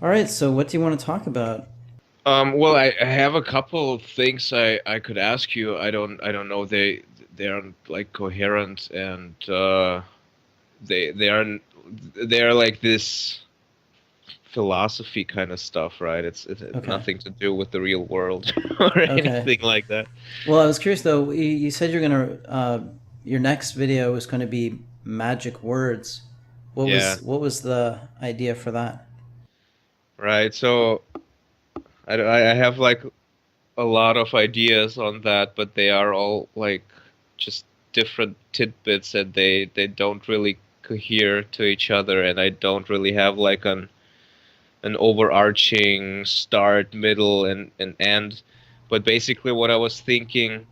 All right, so what do you want to talk about? Well, I have a couple of things I could ask you. I don't know. They aren't like coherent, and they aren't they're like this philosophy kind of stuff, right? It's Okay. nothing to do with the real world or Okay. anything like that. Well, I was curious though. You said you're gonna your next video was going to be magic words. Yeah, What was the idea for that? right. So I have like a lot of ideas on that, but they are all like just different tidbits, and they don't really cohere to each other, and I don't really have like an overarching start, middle, and end. But basically, what I was thinking,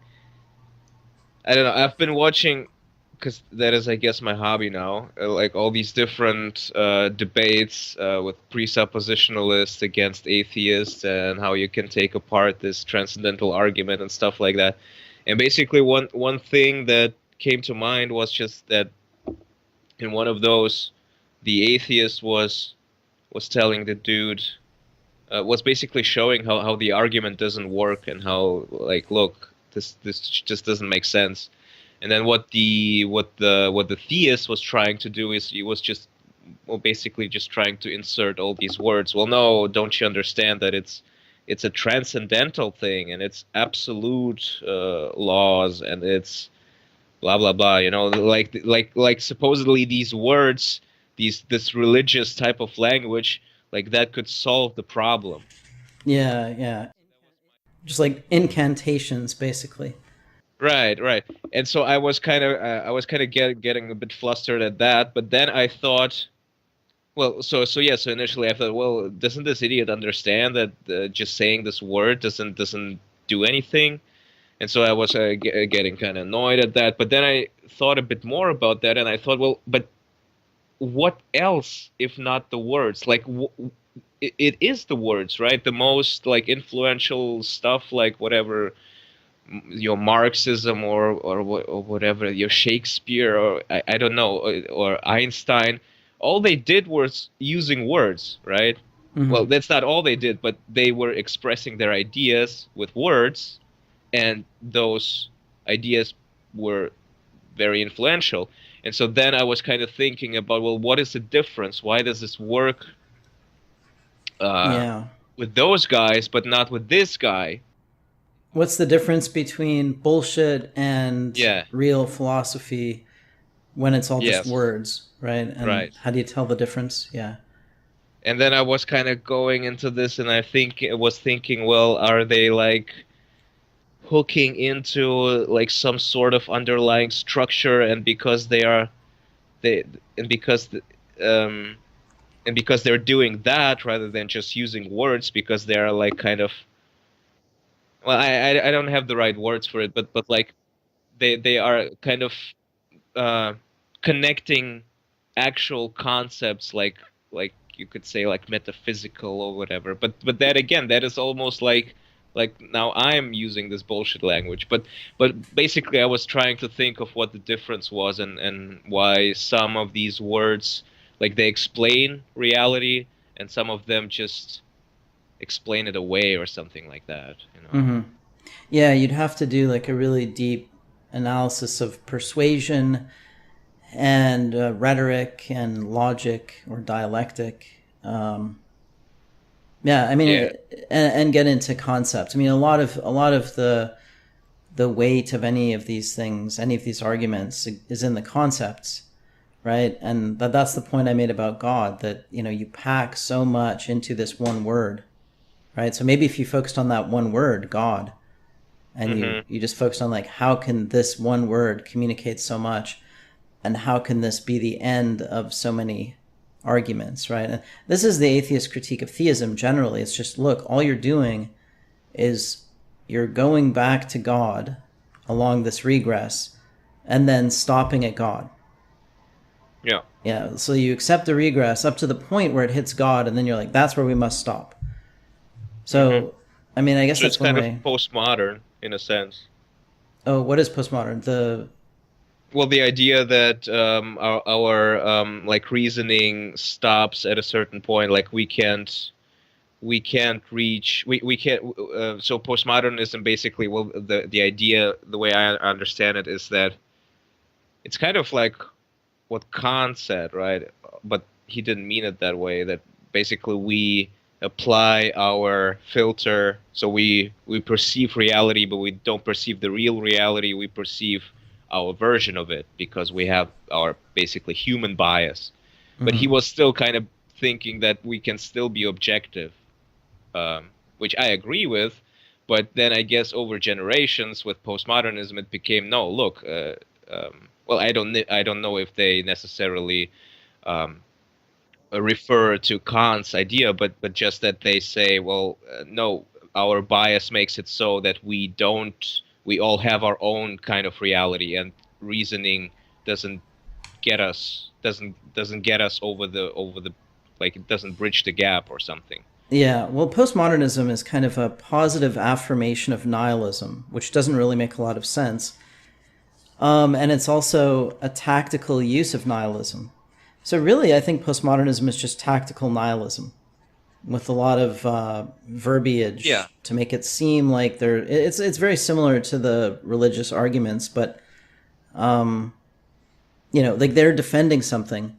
I don't know. I've been watching because that is, I guess, my hobby now. Like all these different debates with presuppositionalists against atheists, and how you can take apart this transcendental argument and stuff like that. And basically, one thing that came to mind was just that in one of those, the atheist was telling the dude was basically showing how the argument doesn't work, and how, like, look, this just doesn't make sense. And then what the theist was trying to do is he was just, well, basically just trying to insert all these words. Well, no, don't you understand that it's a transcendental thing, and it's absolute laws, and it's blah blah blah. Like supposedly these words, this religious type of language, like that could solve the problem. Yeah, yeah. Just like incantations, basically. Right, right. And so I was kind of getting a bit flustered at that, but then I thought, well, so initially I thought, well, doesn't this idiot understand that just saying this word doesn't do anything? And so I was getting kind of annoyed at that. But then I thought a bit more about that, and I thought, well, but what else if not the words? Like, it is the words, right? The most like influential stuff, like whatever your Marxism, or whatever, your Shakespeare, or I don't know, or Einstein. All they did was using words, right? Well, Hmm. that's not all they did, but they were expressing their ideas with words, and those ideas were very influential. And so then I was kind of thinking about, well, what is the difference? Why does this work uh, Yeah. with those guys, but not with this guy? What's the difference between bullshit and Yeah. real philosophy when it's all just Yes. words, right? And Right. how do you tell the difference? Yeah. And then I was kind of going into this, and I was thinking, well, are they like hooking into like some sort of underlying structure, and because they are they and because um and because they're doing that rather than just using words, because they are like kind of, well, I don't have the right words for it, but like they are kind of uh connecting actual concepts, like you could say like metaphysical or whatever. But that again, that is almost like now I'm using this bullshit language. But basically I was trying to think of what the difference was, and why some of these words, like, they explain reality, and some of them just explain it away or something like that, you know. Hmm. Yeah, you'd have to do like a really deep analysis of persuasion and rhetoric and logic or dialectic. Um, yeah, I mean, Yeah. and get into concepts. I mean, a lot of the weight of any of these things, any of these arguments, is in the concepts, right? And that's the point I made about God. That you pack so much into this one word, right? So maybe if you focused on that one word, God, and Hmm. you just focused on like how can this one word communicate so much, and how can this be the end of so many arguments, right? And this is the atheist critique of theism generally. It's just, look, all you're doing is you're going back to God along this regress and then stopping at God. Yeah. Yeah, so you accept the regress up to the point where it hits God, and then you're like, that's where we must stop. Hmm. So, I mean, I guess So it's that's one kind of way. postmodern in a sense. Oh, what is postmodern? The Well, the idea that our like reasoning stops at a certain point, like we can't. we can't reach we can't so postmodernism basically, well, the idea, the way I understand it, is that it's kind of like what Kant said, right? But he didn't mean it that way. That basically we apply our filter, so we perceive reality, but we don't perceive the real reality. We perceive our version of it because we have our basically human bias. But he was still kind of thinking that we can still be objective, which I agree with. But then I guess over generations with postmodernism, it became, no, look, well, I don't know if they necessarily um, refer to Kant's idea, but just that they say, well, no, our bias makes it so that we all have our own kind of reality, and reasoning doesn't doesn't get us over the, like, it doesn't bridge the gap or something. Yeah, well, postmodernism is kind of a positive affirmation of nihilism, which doesn't really make a lot of sense. And it's also a tactical use of nihilism. So really, I think postmodernism is just tactical nihilism with a lot of verbiage Yeah. to make it seem like it's very similar to the religious arguments, but like they're defending something,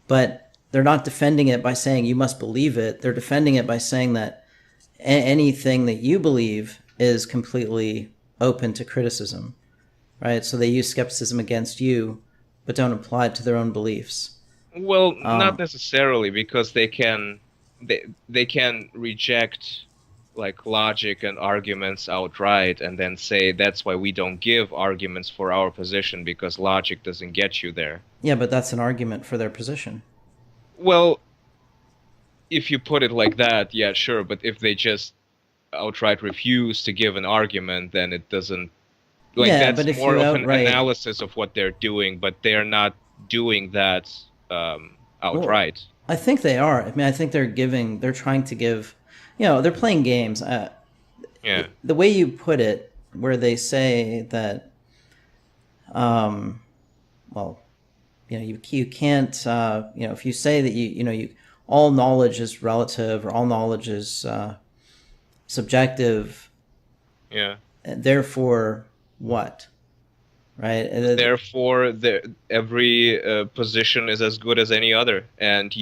but they're not defending it by saying you must believe it. They're defending it by saying that anything that you believe is completely open to criticism, right? So they use skepticism against you, but don't apply it to their own beliefs. Well, not necessarily, because they can reject like logic and arguments outright and then say that's why we don't give arguments for our position, because logic doesn't get you there. Yeah, but that's an argument for their position. Well, if you put it like that, yeah, sure. But if they just outright refuse to give an argument, then it doesn't, like, Yeah, that's but if more you of an outright, analysis of what they're doing, but they're not doing that outright. I think they are. I mean, I think they're trying to give, they're playing games. Yeah. The way you put it, where they say that, well, you can't, if you say that you all knowledge is relative or all knowledge is subjective. Yeah. Therefore, what? Right. Therefore, every position is as good as any other, and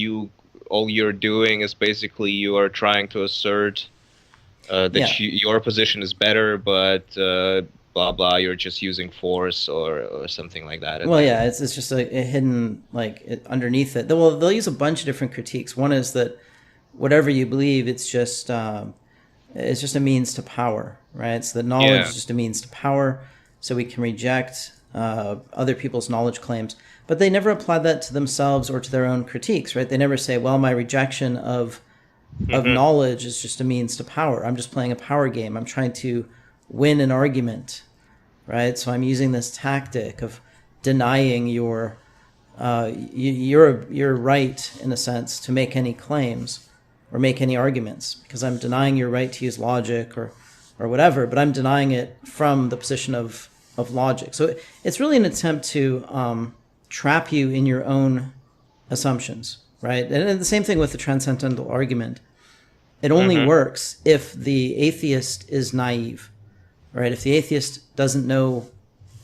all you're doing is basically you are trying to assert that your position is better, but blah blah, you're just using force or something like that. Well, yeah, it's just a hidden, like, underneath it. They'll use a bunch of different critiques. One is that whatever you believe, it's just a means to power, right? So the knowledge is just a means to power, so we can reject other people's knowledge claims. But they never apply that to themselves or to their own critiques, right? They never say, well, my rejection of knowledge is just a means to power. I'm just playing a power game. I'm trying to win an argument, right? So I'm using this tactic of denying your right, in a sense, to make any claims or make any arguments, because I'm denying your right to use logic or whatever, but I'm denying it from the position of logic. So it's really an attempt to trap you in your own assumptions, right? And the same thing with the transcendental argument. It only works if the atheist is naive, right? If the atheist doesn't know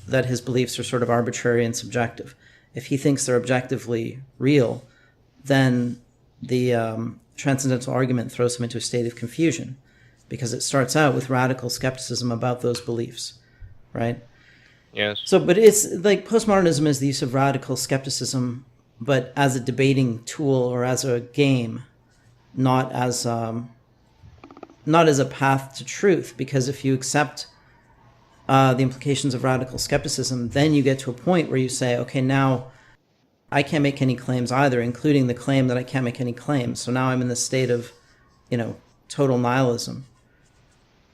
that his beliefs are sort of arbitrary and subjective, if he thinks they're objectively real, then the transcendental argument throws him into a state of confusion, because it starts out with radical skepticism about those beliefs, right? Yes. So, but it's like postmodernism is the use of radical skepticism, but as a debating tool or as a game, not as a path to truth. Because if you accept the implications of radical skepticism, then you get to a point where you say, okay, now I can't make any claims either, including the claim that I can't make any claims. So now I'm in this state of, total nihilism.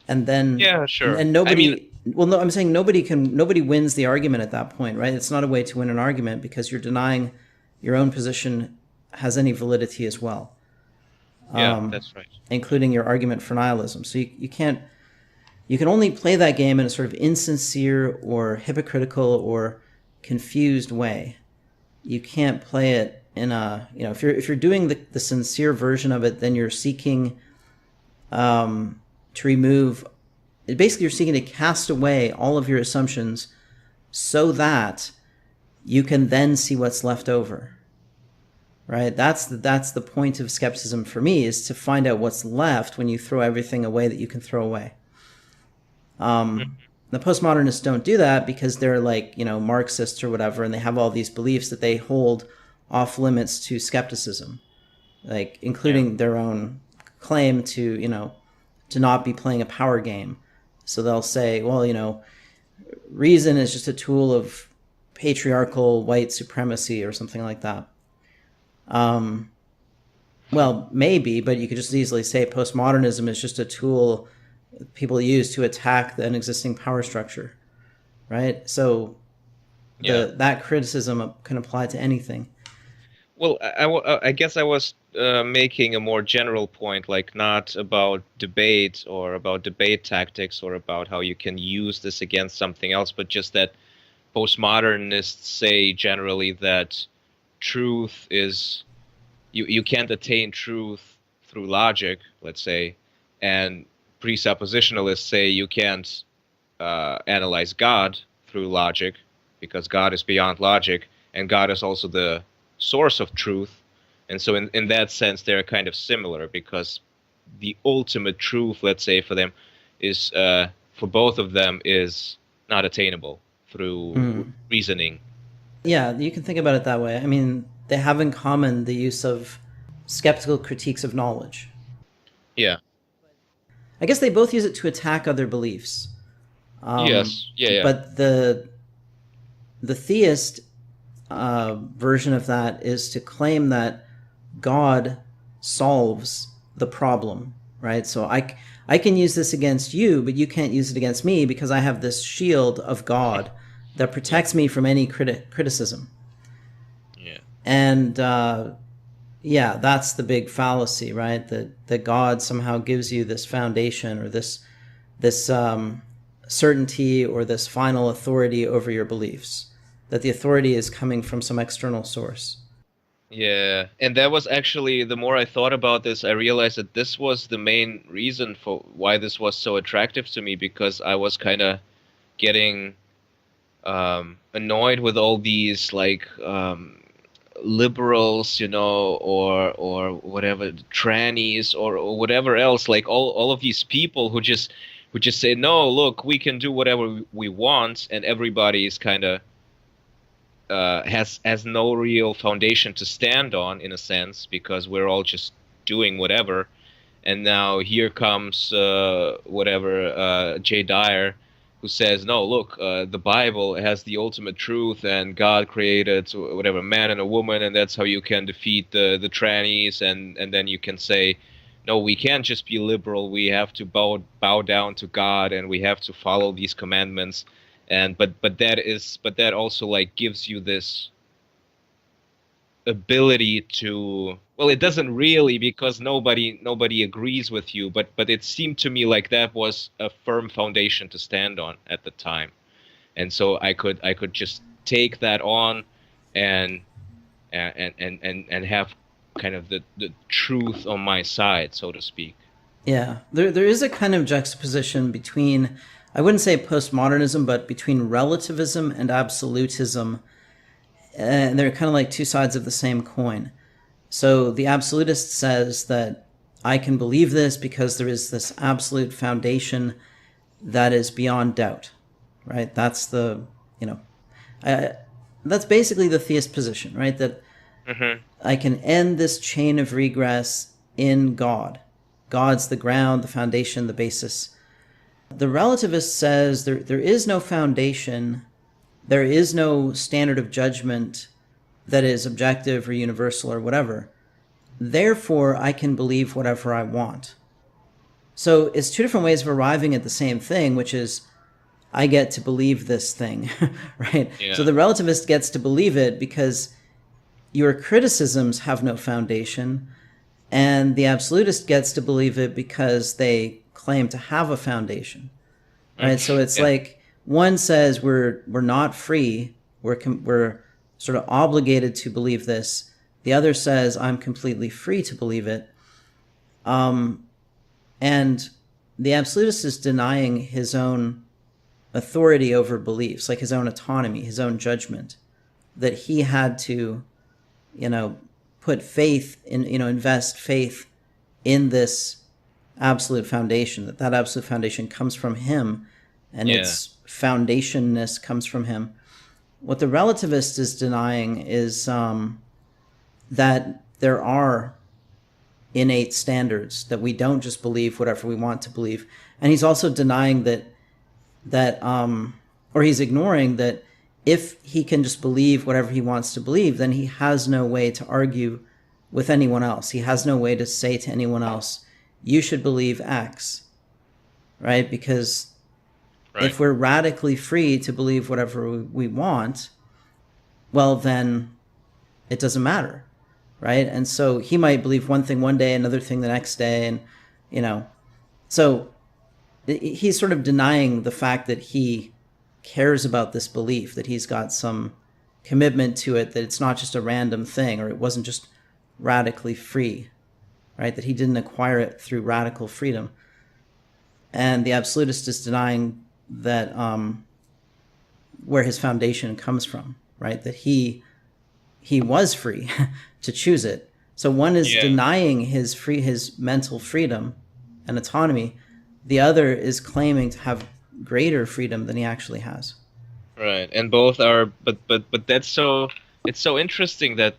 And then, yeah, sure. And nobody, no, I'm saying nobody wins the argument at that point, right? It's not a way to win an argument, because you're denying your own position has any validity as well. Yeah, that's right. Including your argument for nihilism. So you can only play that game in a sort of insincere or hypocritical or confused way. You can't play it in a, if you're doing the sincere version of it, then you're seeking to remove, basically you're seeking to cast away all of your assumptions so that you can then see what's left over. Right? That's the point of skepticism for me, is to find out what's left when you throw everything away that you can throw away. The postmodernists don't do that because they're like, Marxists or whatever, and they have all these beliefs that they hold off limits to skepticism, like including their own claim to, to not be playing a power game. So they'll say, well, reason is just a tool of patriarchal white supremacy or something like that. Well, maybe, but you could just easily say postmodernism is just a tool people use to attack an existing power structure, right? So that criticism can apply to anything. Well, I guess I was making a more general point, like not about debate or about debate tactics or about how you can use this against something else, but just that postmodernists say generally that truth is, you can't attain truth through logic, let's say, and presuppositionalists say you can't analyze God through logic because God is beyond logic, and God is also the source of truth. And so in that sense, they're kind of similar, because the ultimate truth, let's say, for them is, for both of them, is not attainable through reasoning. Yeah, you can think about it that way. I mean, they have in common the use of skeptical critiques of knowledge. Yeah. I guess they both use it to attack other beliefs. Yes. Yeah. But the theist version of that is to claim that God solves the problem, right? So I can use this against you, but you can't use it against me because I have this shield of God that protects me from any criticism. Yeah. And that's the big fallacy, right? That God somehow gives you this foundation or this certainty or this final authority over your beliefs, that the authority is coming from some external source. Yeah, and that was actually, the more I thought about this, I realized that this was the main reason for why this was so attractive to me, because I was kind of getting annoyed with all these liberals, or whatever, trannies or whatever else, like all of these people who just say, no, look, we can do whatever we want, and everybody is kind of has no real foundation to stand on, in a sense, because we're all just doing whatever. And now here comes Jay Dyer, who says, no, look, the Bible has the ultimate truth, and God created whatever, man and a woman, and that's how you can defeat the trannies. And then you can say, no, we can't just be liberal, we have to bow down to God, and we have to follow these commandments. And but that also like gives you this ability to, well, it doesn't really, because nobody agrees with you, but it seemed to me like that was a firm foundation to stand on at the time. And so I could just take that on and have kind of the truth on my side, so to speak. Yeah, there is a kind of juxtaposition between, I wouldn't say postmodernism, but between relativism and absolutism. And they're kind of like two sides of the same coin. So the absolutist says that I can believe this because there is this absolute foundation that is beyond doubt, right? That's that's basically the theist position, right? That I can end this chain of regress in God. God's the ground, the foundation, the basis. The relativist says there is no foundation, there is no standard of judgment that is objective or universal or whatever. Therefore, I can believe whatever I want. So it's two different ways of arriving at the same thing, which is I get to believe this thing, right? Yeah. So the relativist gets to believe it because your criticisms have no foundation, and the absolutist gets to believe it because they claim to have a foundation, right? So it's like one says we're not free, we're sort of obligated to believe this The other says, I'm completely free to believe it. And the absolutist is denying his own authority over beliefs, like his own autonomy, his own judgment, that he had to, put faith in, invest faith in this absolute foundation, that absolute foundation comes from him and its foundationness comes from him. What the relativist is denying is that there are innate standards, that we don't just believe whatever we want to believe. And he's also denying or he's ignoring that if he can just believe whatever he wants to believe, then he has no way to argue with anyone else. He has no way to say to anyone else, you should believe X, right? Because if we're radically free to believe whatever we want, well, then it doesn't matter, right? And so he might believe one thing one day, another thing the next day, and, so he's sort of denying the fact that he cares about this belief, that he's got some commitment to it, that it's not just a random thing, or it wasn't just radically free, right? That he didn't acquire it through radical freedom. And the absolutist is denying that where his foundation comes from, right? That he was free to choose it. So one is denying his mental freedom and autonomy. The other is claiming to have greater freedom than he actually has. Right, and both are, but that's so, it's so interesting that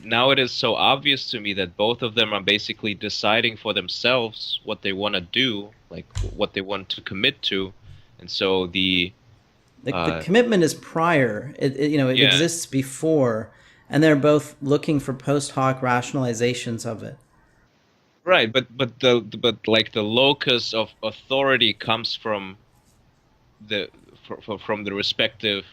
now it is so obvious to me that both of them are basically deciding for themselves what they want to do, like what they want to commit to, and so the commitment is prior. It exists before, and they're both looking for post hoc rationalizations of it. Right, but like the locus of authority comes from the from the respective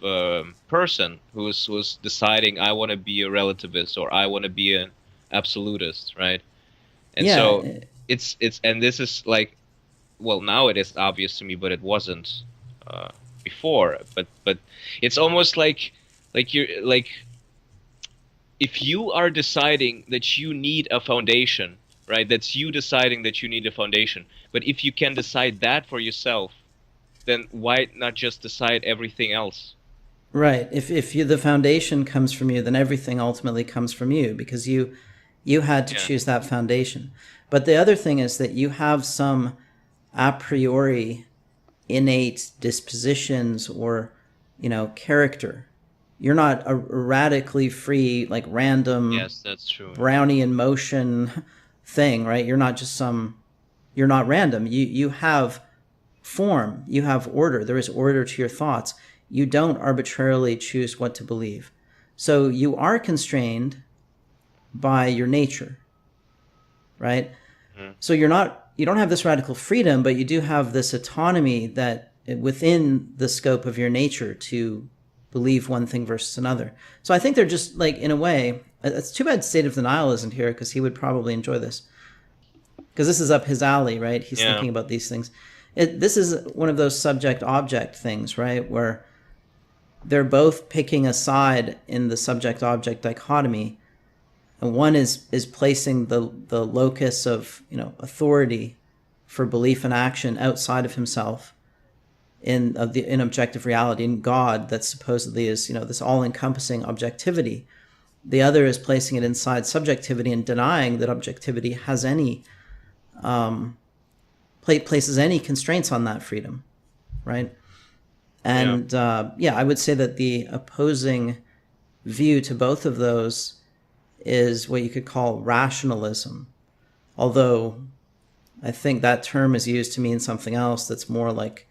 person who's deciding, I want to be a relativist or I want to be an absolutist, right? And so it's and this is like, well, now it is obvious to me, but it wasn't before. But it's almost like you're like, if you are deciding that you need a foundation, right? That's you deciding that you need a foundation. But if you can decide that for yourself, then why not just decide everything else? Right. If the foundation comes from you, then everything ultimately comes from you, because you had to choose that foundation. But the other thing is that you have some a priori innate dispositions or character. You're not a radically free, like random, that's true, Brownian motion thing, right? You're not just you're not random. You have form, you have order. There is order to your thoughts. You don't arbitrarily choose what to believe. So you are constrained by your nature, right? So you don't have this radical freedom, but you do have this autonomy that within the scope of your nature to believe one thing versus another. So I think they're just like, in a way, it's too bad State of Denial isn't here, because he would probably enjoy this, because this is up his alley, right? He's thinking about these things. This is one of those subject-object things, right, where they're both picking a side in the subject-object dichotomy, and one is placing the locus of authority for belief and action outside of himself in objective reality, in God, that supposedly is this all-encompassing objectivity. The other is placing it inside subjectivity and denying that objectivity has any places any constraints on that freedom, right? And I would say that the opposing view to both of those is what you could call rationalism, although I think that term is used to mean something else that's more like,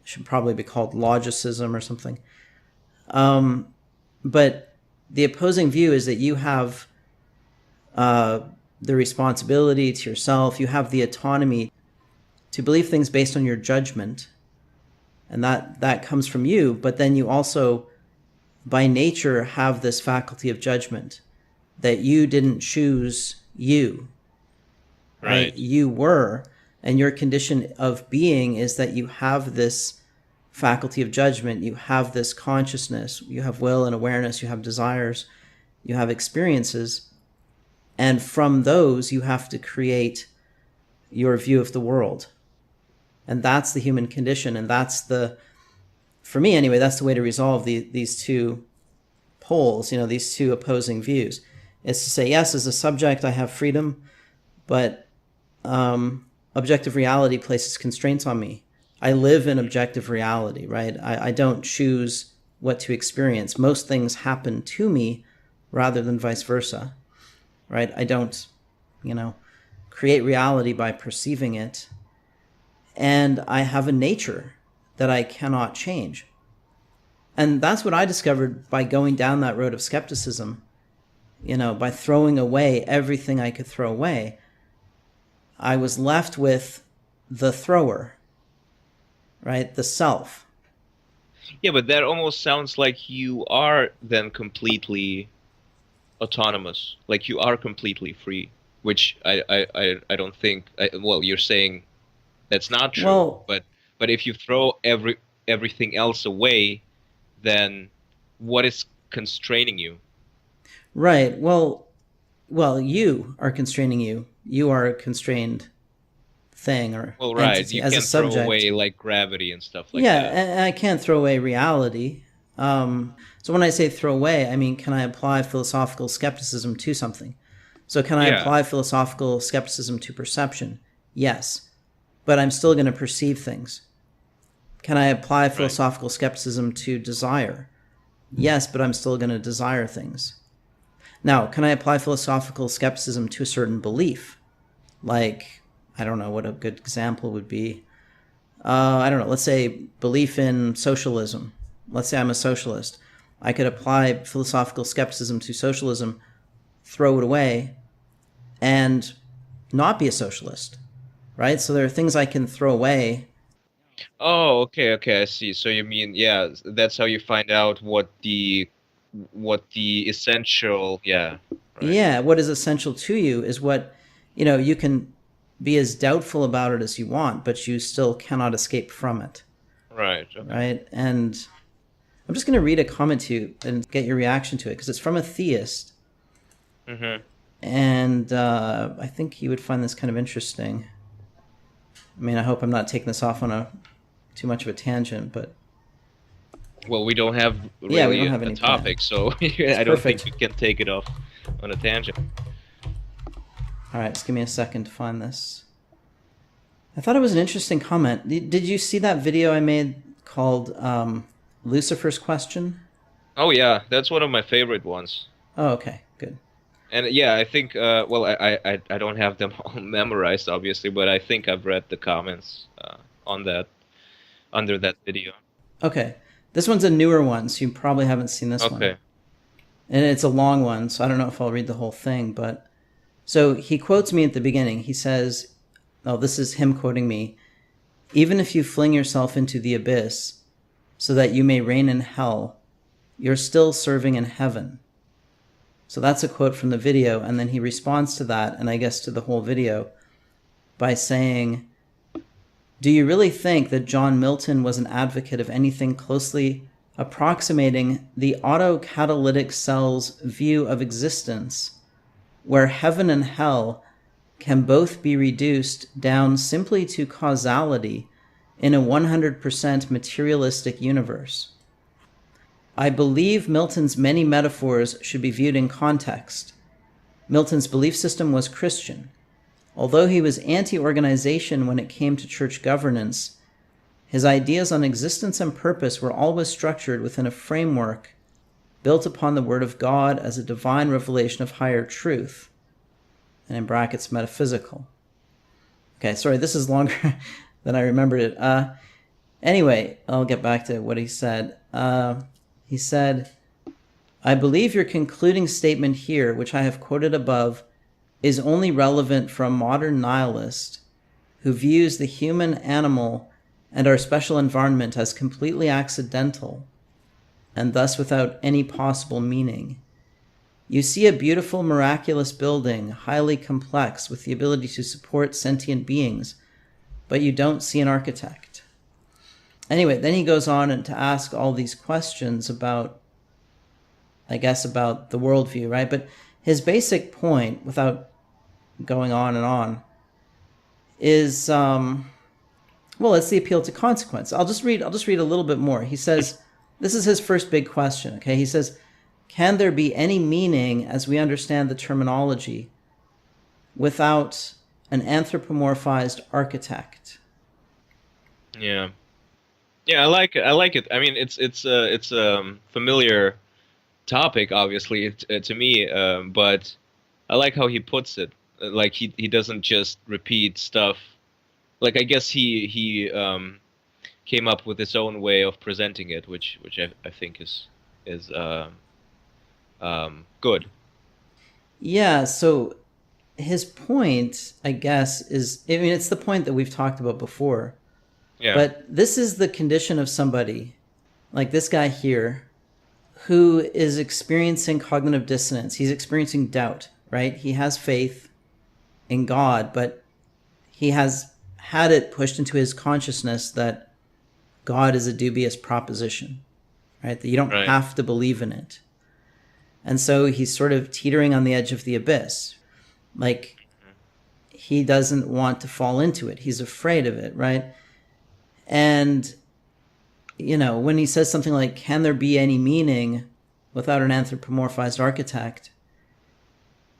should probably be called logicism or something. But the opposing view is that you have the responsibility to yourself, you have the autonomy to believe things based on your judgment, and that comes from you. But then you also, by nature, have this faculty of judgment, that you didn't choose you, right? You were, and your condition of being is that you have this faculty of judgment, you have this consciousness, you have will and awareness, you have desires, you have experiences, and from those you have to create your view of the world. And that's the human condition, and that's for me anyway, that's the way to resolve these two poles, these two opposing views. It's to say, yes, as a subject I have freedom, but objective reality places constraints on me. I live in objective reality, right? I don't choose what to experience. Most things happen to me rather than vice versa, right? I don't, create reality by perceiving it. And I have a nature that I cannot change. And that's what I discovered by going down that road of skepticism, by throwing away everything I could throw away. I was left with the thrower, right? The self. Yeah, but that almost sounds like you are then completely autonomous, like you are completely free, which I don't think. Well, you're saying that's not true, Well, but if you throw everything else away, then what is constraining you? right. Well, you are constraining you. You are a constrained thing or Well, right, entity you as a can't throw subject. away like gravity and stuff like Yeah, that. and I can't throw away reality. So when I say throw away, I mean, can I apply philosophical skepticism to something? So can I Yeah, apply philosophical skepticism to perception? Yes, but I'm still going to perceive things. Can I apply right. philosophical skepticism to desire? Yes, but I'm still going to desire things. Now, can I apply philosophical skepticism to a certain belief? Like, I don't know what a good example would be. I don't know, let's say belief in socialism. Let's say I'm a socialist. I could apply philosophical skepticism to socialism, throw it away, and not be a socialist, right? So there are things I can throw away. Oh, okay, I see. So you mean, yeah, that's how you find out what the essential, yeah, right. Yeah, what is essential to you is what, you can be as doubtful about it as you want, but you still cannot escape from it, Right, okay. right? And I'm just going to read a comment to you and get your reaction to it because it's from a theist. Mm-hmm. And I think you would find this kind of interesting. I mean, I hope I'm not taking this off on too much of a tangent, but Well, we don't have yeah, we really don't have a any plan. topic, so It's I don't think perfect. we can take it off on a tangent. All right, just give me a second to find this. I thought it was an interesting comment. Did you see that video I made called Lucifer's Question? Oh yeah, that's one of my favorite ones. Oh, okay, good. And yeah, I think well, I don't have them all memorized, obviously, but I think I've read the comments on that under that video. Okay, this one's a newer one, so you probably haven't seen this one. Okay. And it's a long one, so I don't know if I'll read the whole thing, but so he quotes me at the beginning. He says, oh, this is him quoting me. Even if you fling yourself into the abyss so that you may reign in hell, you're still serving in heaven. So that's a quote from the video. And then he responds to that, and I guess to the whole video, by saying, do you really think that John Milton was an advocate of anything closely approximating the autocatalytic cell's view of existence, where heaven and hell can both be reduced down simply to causality in a 100% materialistic universe? I believe Milton's many metaphors should be viewed in context. Milton's belief system was Christian. Although he was anti-organization when it came to church governance, his ideas on existence and purpose were always structured within a framework built upon the Word of God as a divine revelation of higher truth, and in brackets, metaphysical. Okay, sorry, this is longer than I remembered it. Anyway, I'll get back to what he said. He said, I believe your concluding statement here, which I have quoted above, is only relevant for a modern nihilist who views the human, animal, and our special environment as completely accidental and thus without any possible meaning. You see a beautiful, miraculous building, highly complex, with the ability to support sentient beings, but you don't see an architect. Anyway, then he goes on to ask all these questions about I guess, about the worldview, right? But his basic point, without going on, is well, it's the appeal to consequence. I'll just read a little bit more. He says, this is his first big question. Okay, he says, can there be any meaning as we understand the terminology without an anthropomorphized architect? Yeah. Yeah, I like it. I like it. I mean, it's a familiar topic, obviously, to me, but I like how he puts it. Like he doesn't just repeat stuff. Like I guess he came up with his own way of presenting it, which I think is good. Yeah, so his point, I guess, is, I mean, it's the point that we've talked about before, Yeah. but this is the condition of somebody like this guy here who is experiencing cognitive dissonance. He's experiencing doubt, right? He has faith in God, but he has had it pushed into his consciousness that God is a dubious proposition, right? That you don't Right. have to believe in it. And so he's sort of teetering on the edge of the abyss. Like, he doesn't want to fall into it. He's afraid of it, right? And, you know, when he says something like, can there be any meaning without an anthropomorphized architect?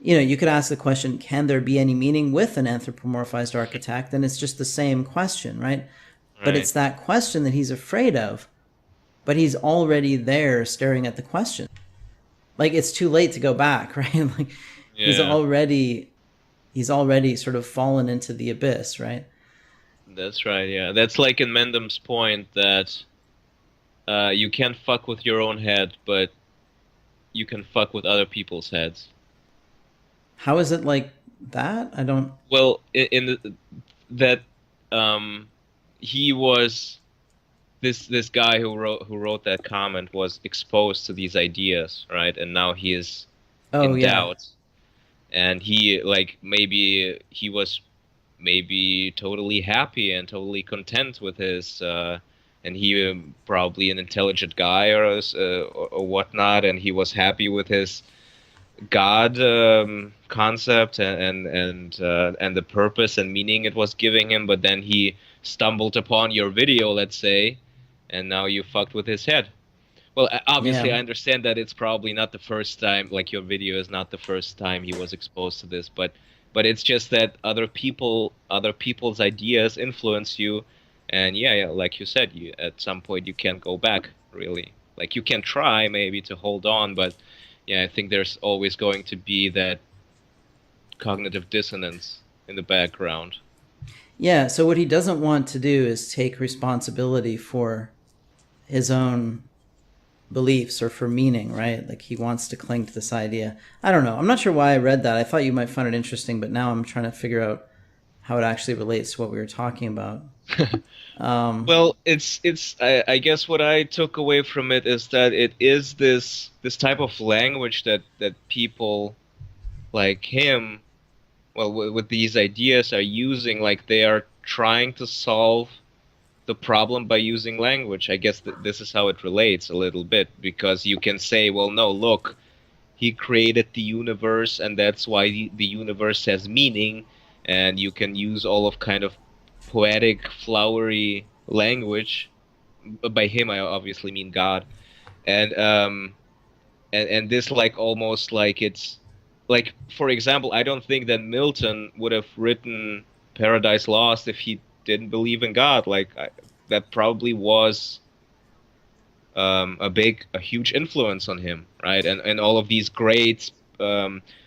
You know, you could ask the question, can there be any meaning with an anthropomorphized architect? And it's just the same question, right? But Right. it's that question that he's afraid of, but he's already there staring at the question. Like, it's too late to go back, right? Like, he's Yeah. already he's already sort of fallen into the abyss, right? That's right. Yeah. That's like in Mendham's point that you can't fuck with your own head, but you can fuck with other people's heads. How is it like that? I don't. Well, in that um, he was this guy who wrote that comment was exposed to these ideas, right? And now he is Oh in yeah, doubt, and he like maybe he was maybe totally happy and totally content with his and he probably an intelligent guy or whatnot, and he was happy with his God concept and the purpose and meaning it was giving him, but then he stumbled upon your video, let's say, and now you fucked with his head. Well, obviously, yeah, I understand that it's probably not the first time, like your video is not the first time he was exposed to this, but it's just that other people's ideas influence you, and yeah, like you said, you at some point you can't go back, really. Like you can try maybe to hold on, but yeah, I think there's always going to be that cognitive dissonance in the background. yeah. So what he doesn't want to do is take responsibility for his own beliefs or for meaning, right? Like, he wants to cling to this idea. I don't know. I'm not sure why I read that. I thought you might find it interesting, but now I'm trying to figure out how it actually relates to what we were talking about. Well, I guess what I took away from it is that it is this type of language that people like him, well, with these ideas are using, like they are trying to solve the problem by using language. I guess this is how it relates a little bit, because you can say, well, no, look, he created the universe, and that's why the universe has meaning, and you can use all of kind of poetic, flowery language. By him, I obviously mean God, and and this like almost like it's like, for example, I don't think that Milton would have written Paradise Lost if he didn't believe in God. That probably was a huge influence on him, right? And all of these great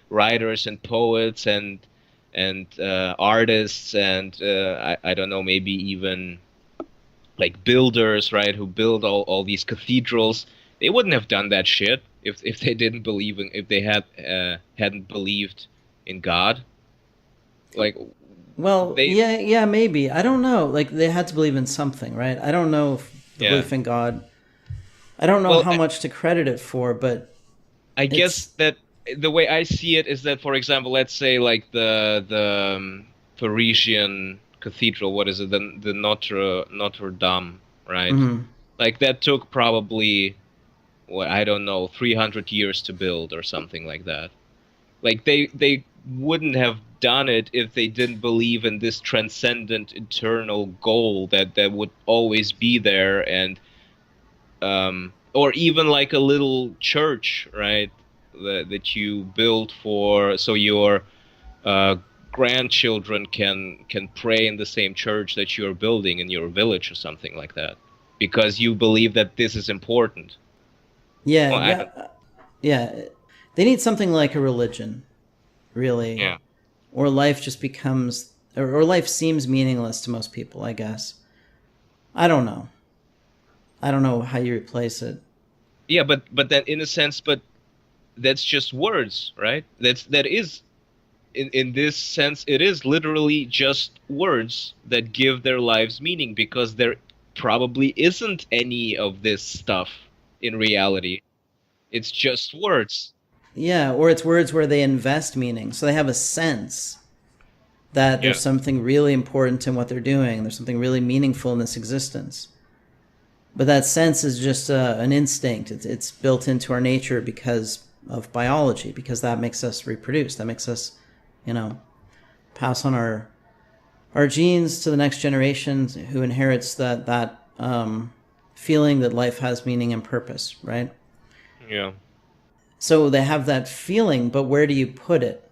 writers and poets and artists and I don't know, maybe even like builders, right? Who build all these cathedrals. They wouldn't have done that shit if they didn't believe in if they hadn't believed in God. Like Well, they, yeah, yeah, maybe. I don't know. Like, they had to believe in something, right? I don't know if the yeah. belief in God. I don't know Well, how much to credit it for, but I guess it's. that the way I see it is that, for example, let's say like the Parisian cathedral, what is it, the Notre Dame, right? Mm, Like that took probably. well, I don't know, 300 years to build or something like that. Like they wouldn't have done it if they didn't believe in this transcendent eternal goal that would always be there. And or even like a little church, right? That you build for, so your uh, grandchildren can pray in the same church that you're building in your village or something like that, because you believe that this is important. Yeah, Well, I don't. yeah, yeah. They need something like a religion, really, Yeah. or life just becomes, or life seems meaningless to most people, I guess. I don't know. I don't know how you replace it. Yeah, but then in a sense, but that's just words, right? That is in this sense, it is literally just words that give their lives meaning, because there probably isn't any of this stuff in reality. It's just words. Yeah, or it's words where they invest meaning, so they have a sense that Yeah. there's something really important in what they're doing. There's something really meaningful in this existence. But that sense is just an instinct. It's built into our nature because of biology, because that makes us reproduce. That makes us, you know, pass on our genes to the next generation who inherits that feeling that life has meaning and purpose, right? Yeah. So they have that feeling, but where do you put it?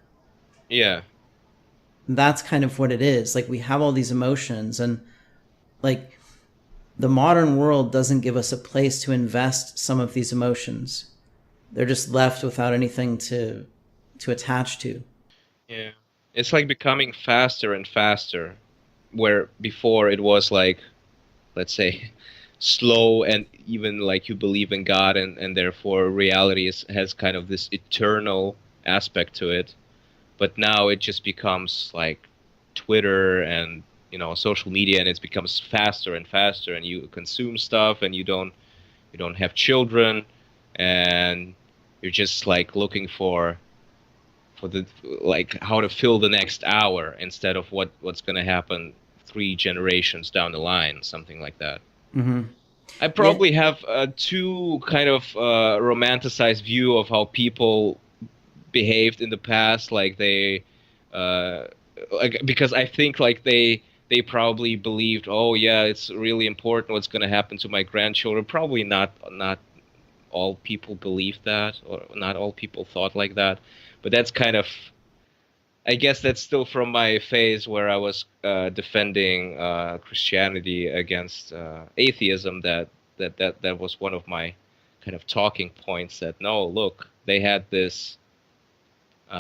Yeah. That's kind of what it is. Like we have all these emotions, and like the modern world doesn't give us a place to invest some of these emotions. They're just left without anything to attach to. Yeah. It's like becoming faster and faster, where before it was like, let's say, slow, and even like you believe in God, and therefore reality has kind of this eternal aspect to it. But now it just becomes like Twitter and social media, and it becomes faster and faster, and you consume stuff, and you don't have children, and you're just like looking for the like how to fill the next hour instead of what's going to happen 3 generations down the line, something like that. Mm-hmm. I Yeah, probably have a too kind of romanticized view of how people behaved in the past, like they uh like, because I think like they probably believed, oh yeah, it's really important what's going to happen to my grandchildren. Probably not all people believed that, or not all people thought like that, but that's kind of, I guess that's still from my phase where I was defending Christianity against atheism. That was one of my kind of talking points. That no, look, they had this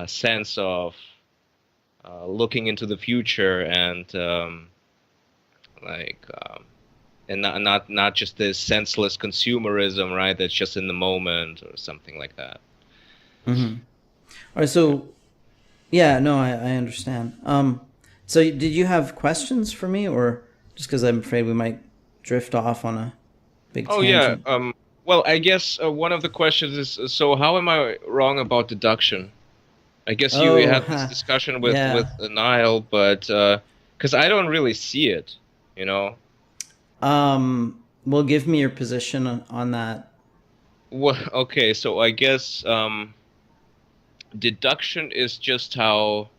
sense of looking into the future, and like and not just this senseless consumerism, right? That's just in the moment or something like that. mm-hmm. All right, so yeah, no, I understand. So did you have questions for me, or just because I'm afraid we might drift off on a big Oh yeah. tangent? Well, I guess one of the questions is, so how am I wrong about deduction? I guess you Oh, had this discussion with yeah. Niall, but because I don't really see it, you know. Well, give me your position on that. Well, okay, so I guess deduction is just how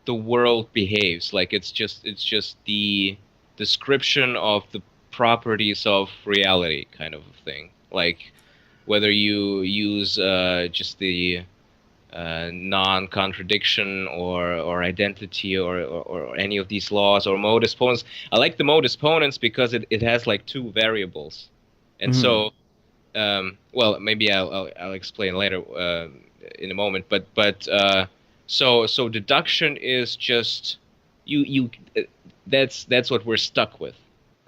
the world behaves. Like it's just the description of the properties of reality, kind of a thing. Like whether you use just the non-contradiction or identity or any of these laws or modus ponens. I like the modus ponens because it has like two variables, and Mm-hmm. so well, maybe I'll explain later in a moment. But so deduction is just you that's what we're stuck with,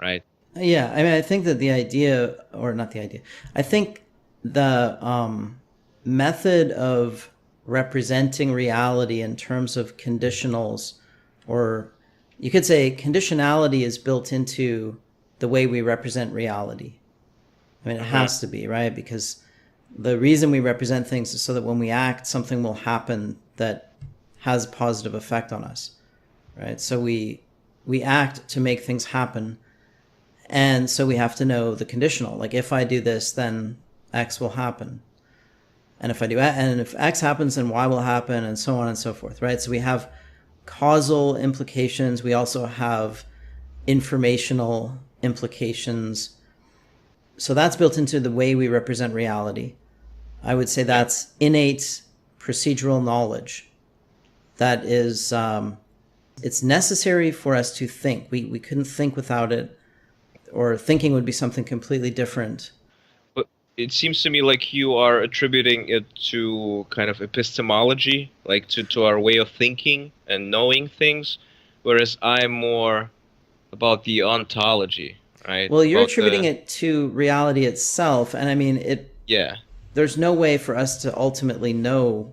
right? Yeah, I mean, I think that the idea, or not the idea, I think the method of representing reality in terms of conditionals, or you could say conditionality is built into the way we represent reality. I mean, it Uh-huh. has to be, right? Because the reason we represent things is so that when we act, something will happen that has a positive effect on us, right? So we act to make things happen, and so we have to know the conditional. Like if I do this, then X will happen. And if X happens, then Y will happen, and so on and so forth, right? So we have causal implications. We also have informational implications. So that's built into the way we represent reality. I would say that's innate procedural knowledge. That is, it's necessary for us to think. We couldn't think without it, or thinking would be something completely different. But it seems to me like you are attributing it to kind of epistemology, like to our way of thinking and knowing things, whereas I'm more about the ontology, right? Well, you're About attributing it to reality itself, and I mean, yeah. there's no way for us to ultimately know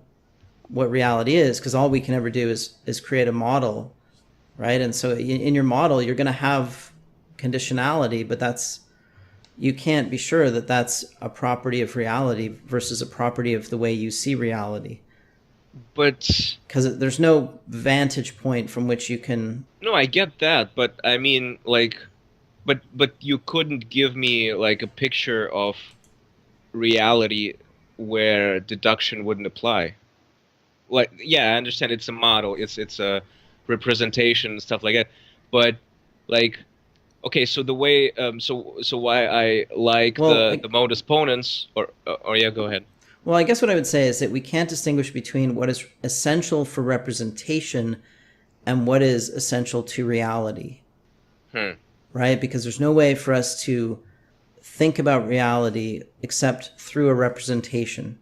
what reality is, because all we can ever do is create a model, right? And so in your model, you're going to have conditionality, but you can't be sure that that's a property of reality versus a property of the way you see reality. But because there's no vantage point from which you can. No, I get that, but I mean, like, but you couldn't give me like a picture of reality where deduction wouldn't apply. Like, yeah, I understand it's a model, it's a representation and stuff like that, but like, okay, so the way, so why I like the modus ponens, or yeah, go ahead. Well, I guess what I would say is that we can't distinguish between what is essential for representation and what is essential to reality. Right? Because there's no way for us to think about reality except through a representation.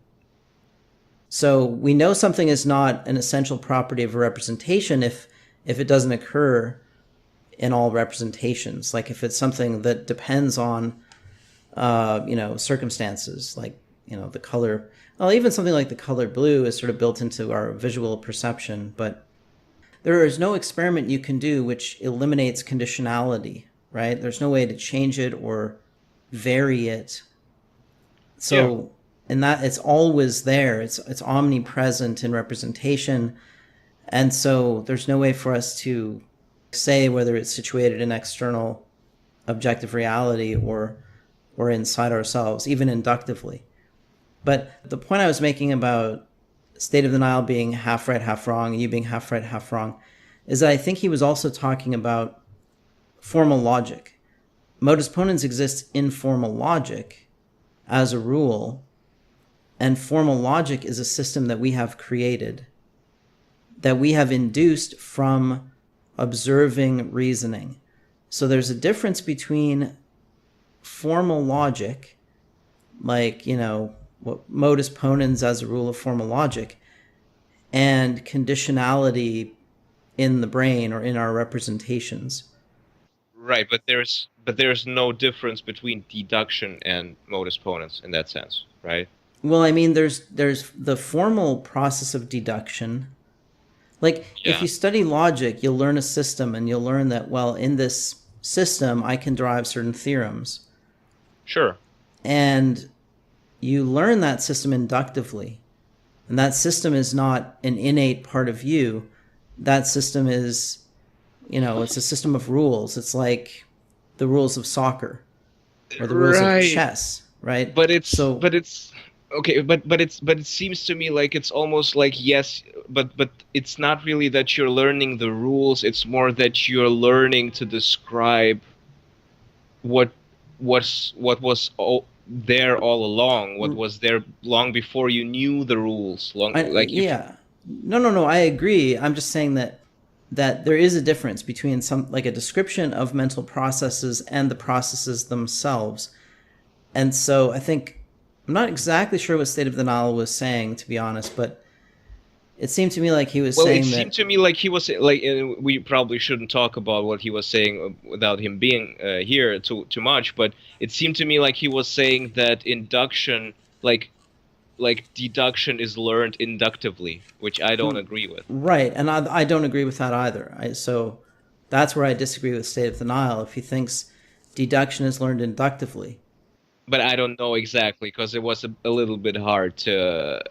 So we know something is not an essential property of a representation if it doesn't occur in all representations. Like if it's something that depends on circumstances, like the color. Well, even something like the color blue is sort of built into our visual perception, but there is no experiment you can do which eliminates conditionality, right? There's no way to change it or vary it. So in that, it's always there. It's omnipresent in representation. And so there's no way for us to say whether it's situated in external objective reality or inside ourselves, even inductively. But the point I was making about state of denial being half right, half wrong, and you being half right, half wrong, is that I think he was also talking about formal logic. Modus ponens exists in formal logic as a rule, and formal logic is a system that we have created, that we have induced from observing reasoning. So there's a difference between formal logic, like, what modus ponens as a rule of formal logic, and conditionality in the brain or in our representations. Right, but there's no difference between deduction and modus ponens in that sense, right? Well, I mean, there's the formal process of deduction. Like, if you study logic, you'll learn a system, and you'll learn that, well, in this system, I can derive certain theorems. Sure. And you learn that system inductively. And that system is not an innate part of you. That system is, it's a system of rules. It's like the rules of soccer or the rules of chess, right? But it seems to me like it's almost like, yes, but it's not really that you're learning the rules. It's more that you're learning to describe what was there all along, what was there long before you knew the rules. No, I agree. I'm just saying that there is a difference between a description of mental processes and the processes themselves. And so I think, I'm not exactly sure what state of denial was saying, to be honest, but it seemed to me like he was saying that... Well, it seemed to me like he was... Like, we probably shouldn't talk about what he was saying without him being here too much, but it seemed to me like he was saying that induction, like deduction is learned inductively, which I don't agree with. Right, and I don't agree with that either. So that's where I disagree with state of denial, if he thinks deduction is learned inductively. But I don't know exactly, because it was a little bit hard to.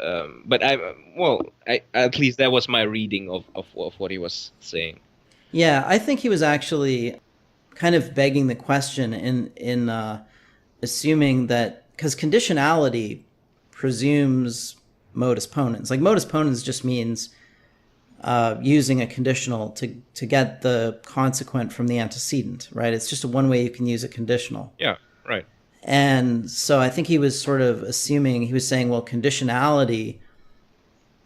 But at least that was my reading of what he was saying. Yeah, I think he was actually kind of begging the question in assuming that because conditionality presumes modus ponens. Like modus ponens just means using a conditional to get the consequent from the antecedent, right? It's just one way you can use a conditional. Yeah, right. And so I think he was sort of assuming, he was saying, well, conditionality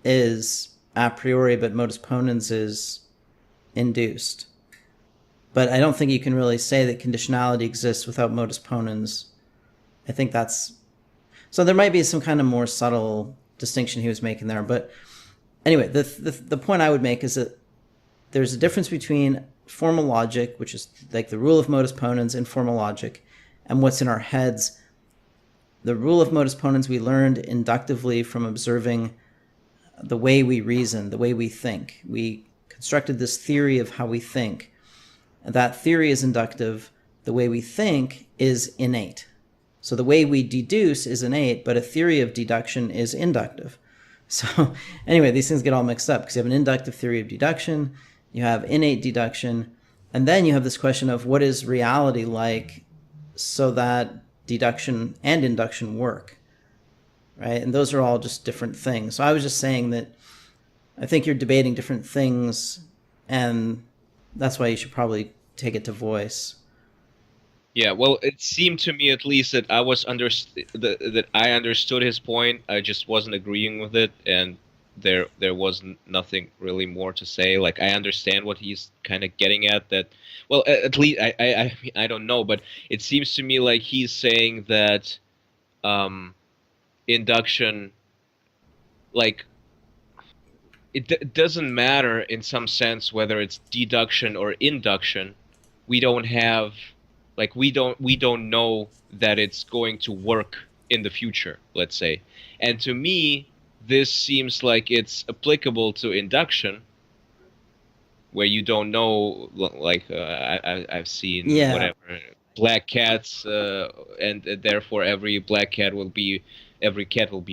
is a priori, but modus ponens is induced. But I don't think you can really say that conditionality exists without modus ponens. I think that's... So there might be some kind of more subtle distinction he was making there. But anyway, the point I would make is that there's a difference between formal logic, which is like the rule of modus ponens in formal logic, and what's in our heads. The rule of modus ponens we learned inductively from observing the way we reason, the way we think. We constructed this theory of how we think. That theory is inductive. The way we think is innate. So the way we deduce is innate, but a theory of deduction is inductive. So anyway, these things get all mixed up because you have an inductive theory of deduction, you have innate deduction, and then you have this question of what is reality like so that deduction and induction work, right? And those are all just different things. So I was just saying that I think you're debating different things, and that's why you should probably take it to voice. Yeah, well, it seemed to me at least that that I understood his point. I just wasn't agreeing with it, and there was nothing really more to say. Like, I understand what he's kind of getting at. That, well, at least I don't know, but it seems to me like he's saying that induction, like, it doesn't matter in some sense whether it's deduction or induction. We don't have, like, we don't know that it's going to work in the future, let's say. And to me, this seems like it's applicable to induction, where you don't know, like, I've seen whatever black cats, and therefore every cat will be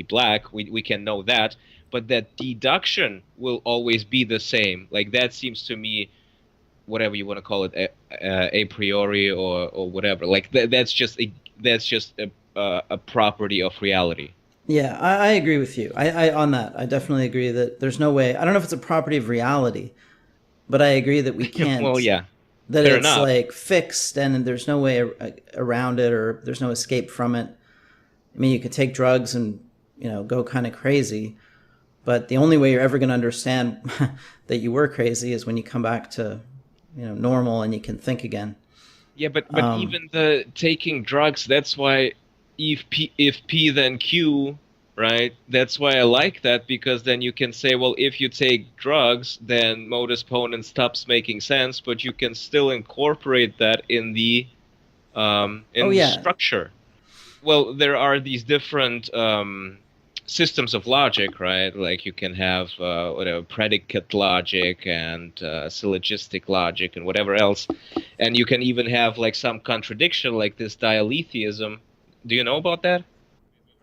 black. We can know that, but that deduction will always be the same. Like, that seems to me, whatever you want to call it, a priori or whatever. Like, that's just a property of reality. Yeah, I agree with you. I on that. I definitely agree that there's no way. I don't know if it's a property of reality, but I agree that we can't. Well, yeah. That Fair it's enough. like fixed and there's no way around it, or there's no escape from it. I mean, you could take drugs and, go kind of crazy, but the only way you're ever going to understand that you were crazy is when you come back to, normal and you can think again. Yeah, but even the taking drugs, that's why if P then Q, right? That's why I like that, because then you can say, well, if you take drugs, then modus ponens stops making sense, but you can still incorporate that in the structure. Well, there are these different systems of logic, right? Like, you can have whatever predicate logic and syllogistic logic and whatever else, and you can even have like some contradiction, like this dialetheism. Do you know about that?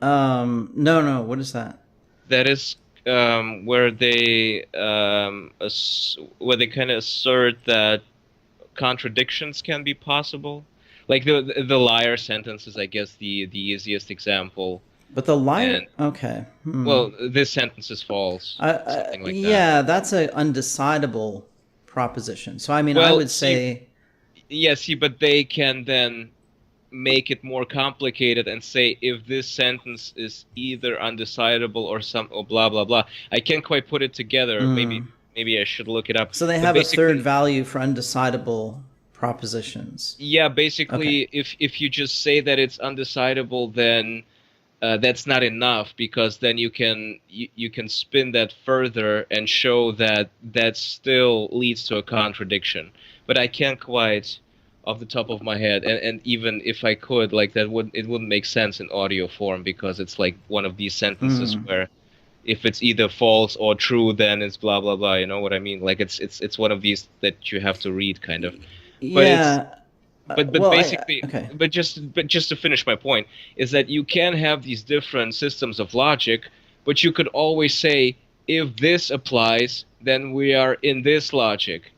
No. What is that? That is where they kind of assert that contradictions can be possible. Like the liar sentence is, I guess, the easiest example. But the liar, okay. Well, this sentence is false. Something like that. Yeah, that's an undecidable proposition. So I mean, I would say, yes, but they can then make it more complicated and say if this sentence is either undecidable or blah blah blah. I can't quite put it together. Maybe I should look it up. So they have a third value for undecidable propositions. Yeah, basically, if you just say that it's undecidable, then that's not enough, because then you can spin that further and show that still leads to a contradiction. But I can't quite off the top of my head, and even if I could, like, it wouldn't make sense in audio form, because it's like one of these sentences where if it's either false or true, then it's blah blah blah. You know what I mean? Like, it's one of these that you have to read, kind of. But basically, but just to finish my point, is that you can have these different systems of logic, but you could always say, if this applies, then we are in this logic.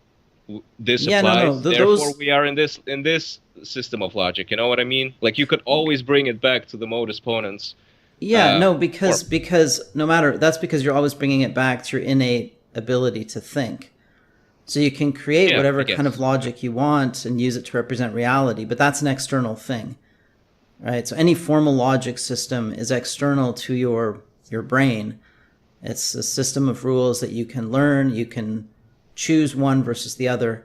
this Yeah, no, no. applies, therefore Those. we are in this system of logic. You know what I mean? Like you could always bring it back to the modus ponens Yeah, no, form. because no matter that's because you're always bringing it back to your innate ability to think. So you can create Yeah, I whatever kind of guess. Yeah. logic you want and use it to represent reality, but that's an external thing, right? So any formal logic system is external to your brain. It's a system of rules that you can learn. You can choose one versus the other,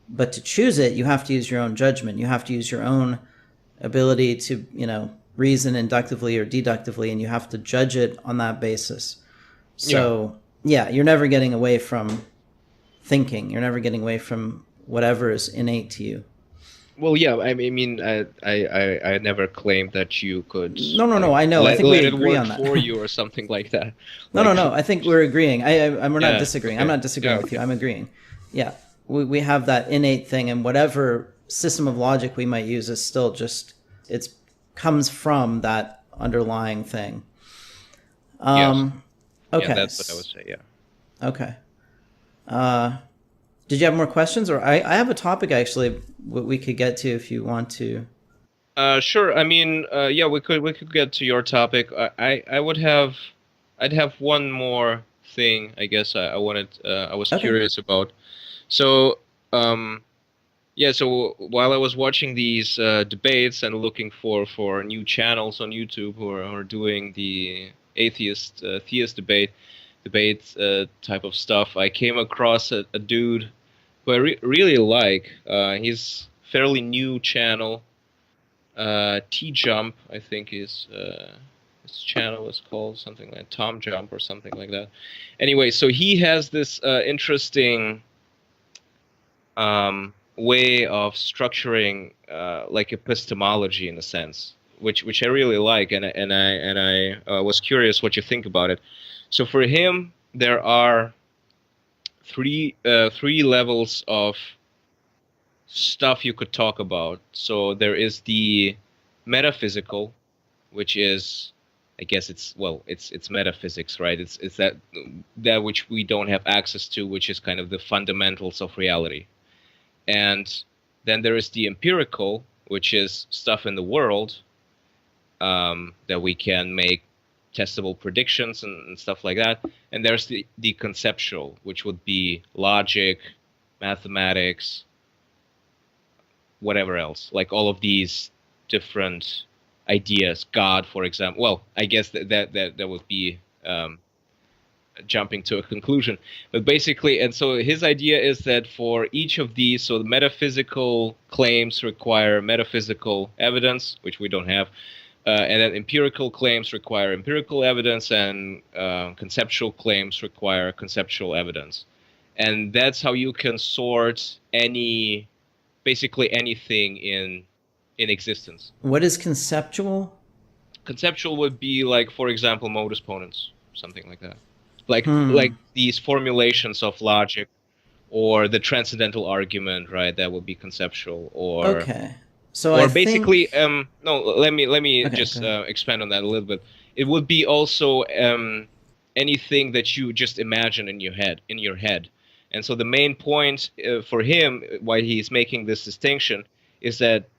but to choose it, you have to use your own judgment. You have to use your own ability to, reason inductively or deductively, and you have to judge it on that basis. Yeah. So, yeah, you're never getting away from thinking. You're never getting away from whatever is innate to you. Well, yeah. I never claimed that you could No, no, like no. I know. I think let we it agree work on that. for you or something like that. No, no, Like, no. I think we're agreeing. We're not yeah. disagreeing. I'm Okay. not Yeah. disagreeing with you. Okay. I'm agreeing. Yeah, we have that innate thing, and whatever system of logic we might use is still just it's comes from that underlying thing. Yes. Um, Yeah. okay, That's what I would say. Yeah. okay. Uh, did you have more questions, or I have a topic actually we could get to if you want to. Sure. I mean, yeah, we could get to your topic. I would have, I'd have one more thing. I guess I was Okay. curious about. So, um, yeah. So while I was watching these debates and looking for new channels on YouTube who are doing the atheist theist debate type of stuff, I came across a dude who I really like. He's fairly new channel. T Jump, I think his channel is called something like Tom Jump or something like that. Anyway, so he has this interesting way of structuring like epistemology in a sense, which I really like, and I was curious what you think about it. So for him, there are three levels of stuff you could talk about. So there is the metaphysical, which is, I guess it's metaphysics, right? It's that which we don't have access to, which is kind of the fundamentals of reality. And then there is the empirical, which is stuff in the world that we can make testable predictions and stuff like that. And there's the conceptual, which would be logic, mathematics, whatever else, like all of these different ideas. God, for example. Well, I guess that would be jumping to a conclusion, but basically, and so his idea is that for each of these, so the metaphysical claims require metaphysical evidence, which we don't have, and then empirical claims require empirical evidence, and conceptual claims require conceptual evidence, and that's how you can sort basically anything in existence. What is conceptual? Conceptual would be like, for example, modus ponens, something like that. Like Hmm. these formulations of logic, or the transcendental argument, right? That would be conceptual, Okay. So I or basically, think. no. Let me Okay, just go ahead. expand on that a little bit. It would be also anything that you just imagine in your head. And so the main point for him, why he's making this distinction, is that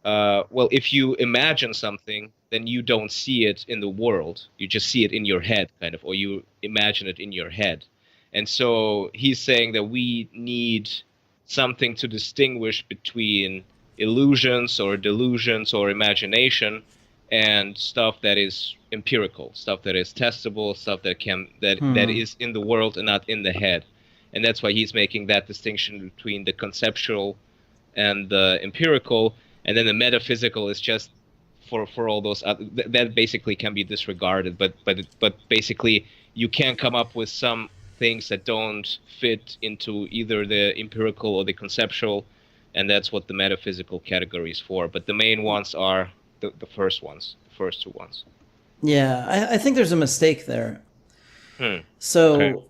well, if you imagine something, then you don't see it in the world. You just see it in your head, kind of, or you imagine it in your head. And so he's saying that we need something to distinguish between illusions or delusions or imagination and stuff that is empirical, stuff that is testable, stuff that Hmm. is in the world and not in the head. And that's why he's making that distinction between the conceptual and the empirical, and then the metaphysical is just for all those that basically can be disregarded. But basically, you can come up with some things that don't fit into either the empirical or the conceptual, and that's what the metaphysical category is for. But the main ones are the first ones, the first two ones. Yeah, I think there's a mistake there. Hmm. Okay. So,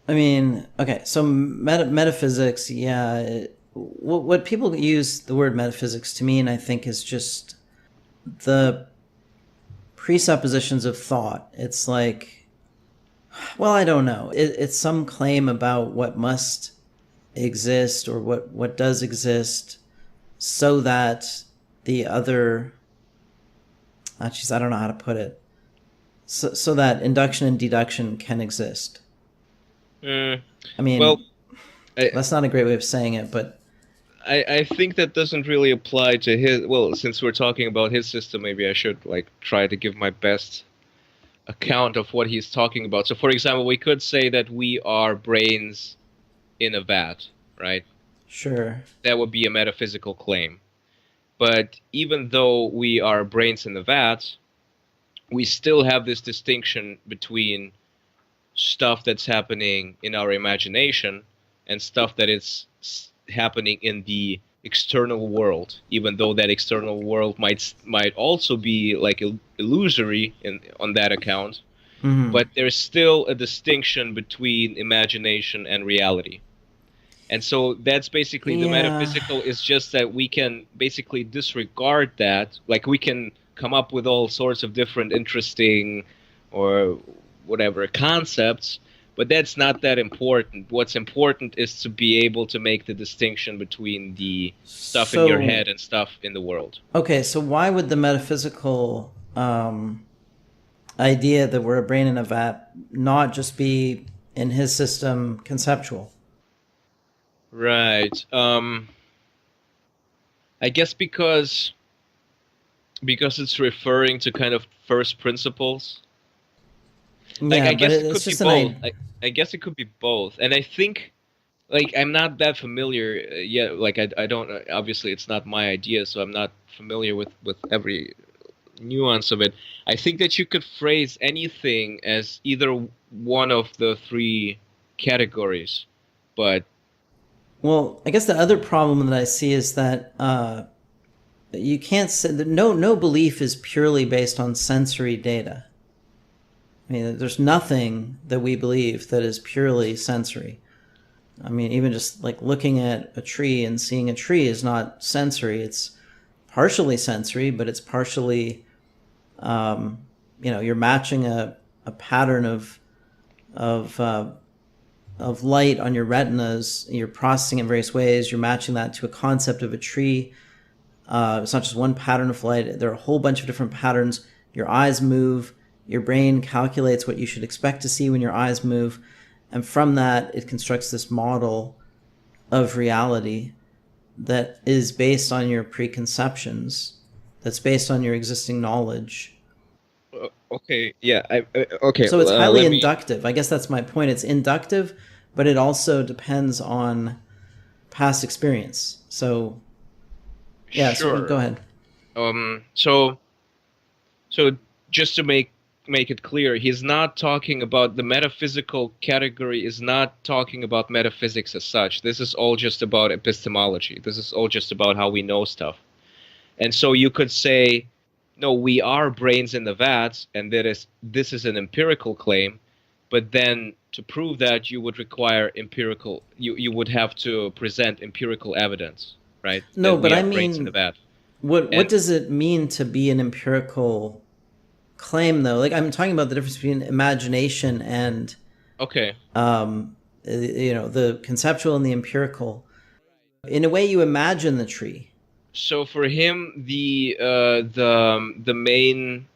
I mean, okay, so metaphysics, yeah. What people use the word metaphysics to mean, I think, is just the presuppositions of thought. It's like, well, I don't know. It's some claim about what must exist, or what does exist, so that the other, I don't know how to put it, so that induction and deduction can exist. Mm, I mean, well, I, that's not a great way of saying it, but I think that doesn't really apply to his. Well, since we're talking about his system, maybe I should like try to give my best account of what he's talking about. So, for example, we could say that we are brains in a vat, right? sure. That would be a metaphysical claim. But even though we are brains in the vat, we still have this distinction between stuff that's happening in our imagination and stuff that is happening in the external world, even though that external world might also be like illusory in on that account. Hmm. But there's still a distinction between imagination and reality. And so that's basically the Yeah. metaphysical is just that we can basically disregard that. Like we can come up with all sorts of different interesting or whatever concepts, but that's not that important. What's important is to be able to make the distinction between the stuff in your So, head and stuff in the world. okay, so why would the metaphysical idea that we're a brain in a vat not just be, in his system, conceptual? Right. I guess because it's referring to kind of first principles. Like Yeah, I but guess it it's could be just an both. idea. I guess it could be both. And I think like I'm not that familiar yet. Like I don't obviously it's not my idea, so I'm not familiar with every nuance of it. I think that you could phrase anything as either one of the three categories, but Well, I guess the other problem that I see is that you can't say that no belief is purely based on sensory data. I mean, there's nothing that we believe that is purely sensory. I mean, even just like looking at a tree and seeing a tree is not sensory. It's partially sensory, but it's partially, you're matching a pattern of uh, of light on your retinas. You're processing it in various ways. You're matching that to a concept of a tree. It's not just one pattern of light. There are a whole bunch of different patterns. Your eyes move. Your brain calculates what you should expect to see when your eyes move. And from that, it constructs this model of reality that is based on your preconceptions, that's based on your existing knowledge. okay, yeah, okay. So it's highly Let me. inductive. I guess that's my point. It's inductive, but it also depends on past experience. So, yeah, so go Sure. ahead. So so just to make it clear, he's not talking about the metaphysical category is not talking about metaphysics as such. This is all just about epistemology. This is all just about how we know stuff. And so you could say, no, we are brains in the vats, and this is an empirical claim, but then to prove that you would require empirical you would have to present empirical evidence, right? No, That but we I are brains in the mean, vat. what And does it mean to be an empirical claim, though? Like, I'm talking about the difference between imagination and, okay. the conceptual and the empirical. In a way, you imagine the tree. So for him, the main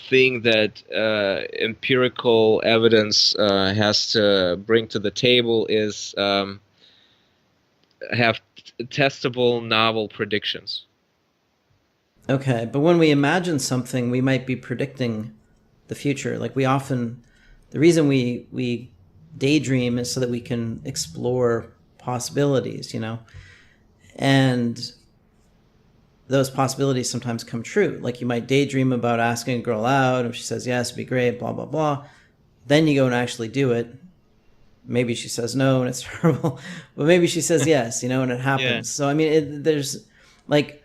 thing that empirical evidence has to bring to the table is have testable novel predictions. Okay, but when we imagine something, we might be predicting the future. Like, the reason we daydream is so that we can explore possibilities, and those possibilities sometimes come true. Like, you might daydream about asking a girl out, and if she says yes, it'd be great, blah blah blah. Then you go and actually do it. Maybe she says no, and it's terrible, but maybe she says yes, and it Yeah. happens. So I mean, there's like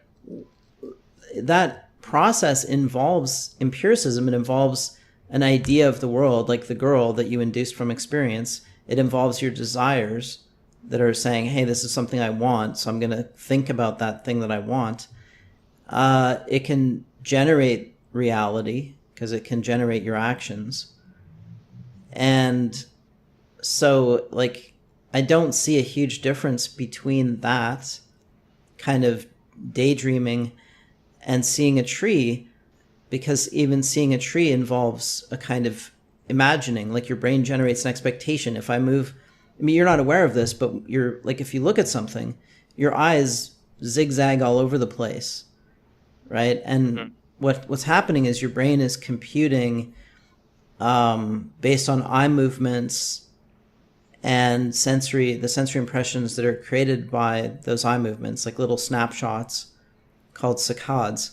that process involves empiricism. It involves an idea of the world, like the girl that you induced from experience. It involves your desires that are saying, hey, this is something I want, so I'm going to think about that thing that I want. It can generate reality because it can generate your actions. And so, like, I don't see a huge difference between that kind of daydreaming and seeing a tree, because even seeing a tree involves a kind of imagining. Like your brain generates an expectation. If I move, I mean, you're not aware of this, but you're like, if you look at something, your eyes zigzag all over the place, right? Mhm. And what's happening is your brain is computing based on eye movements and the sensory impressions that are created by those eye movements, like little snapshots called saccades.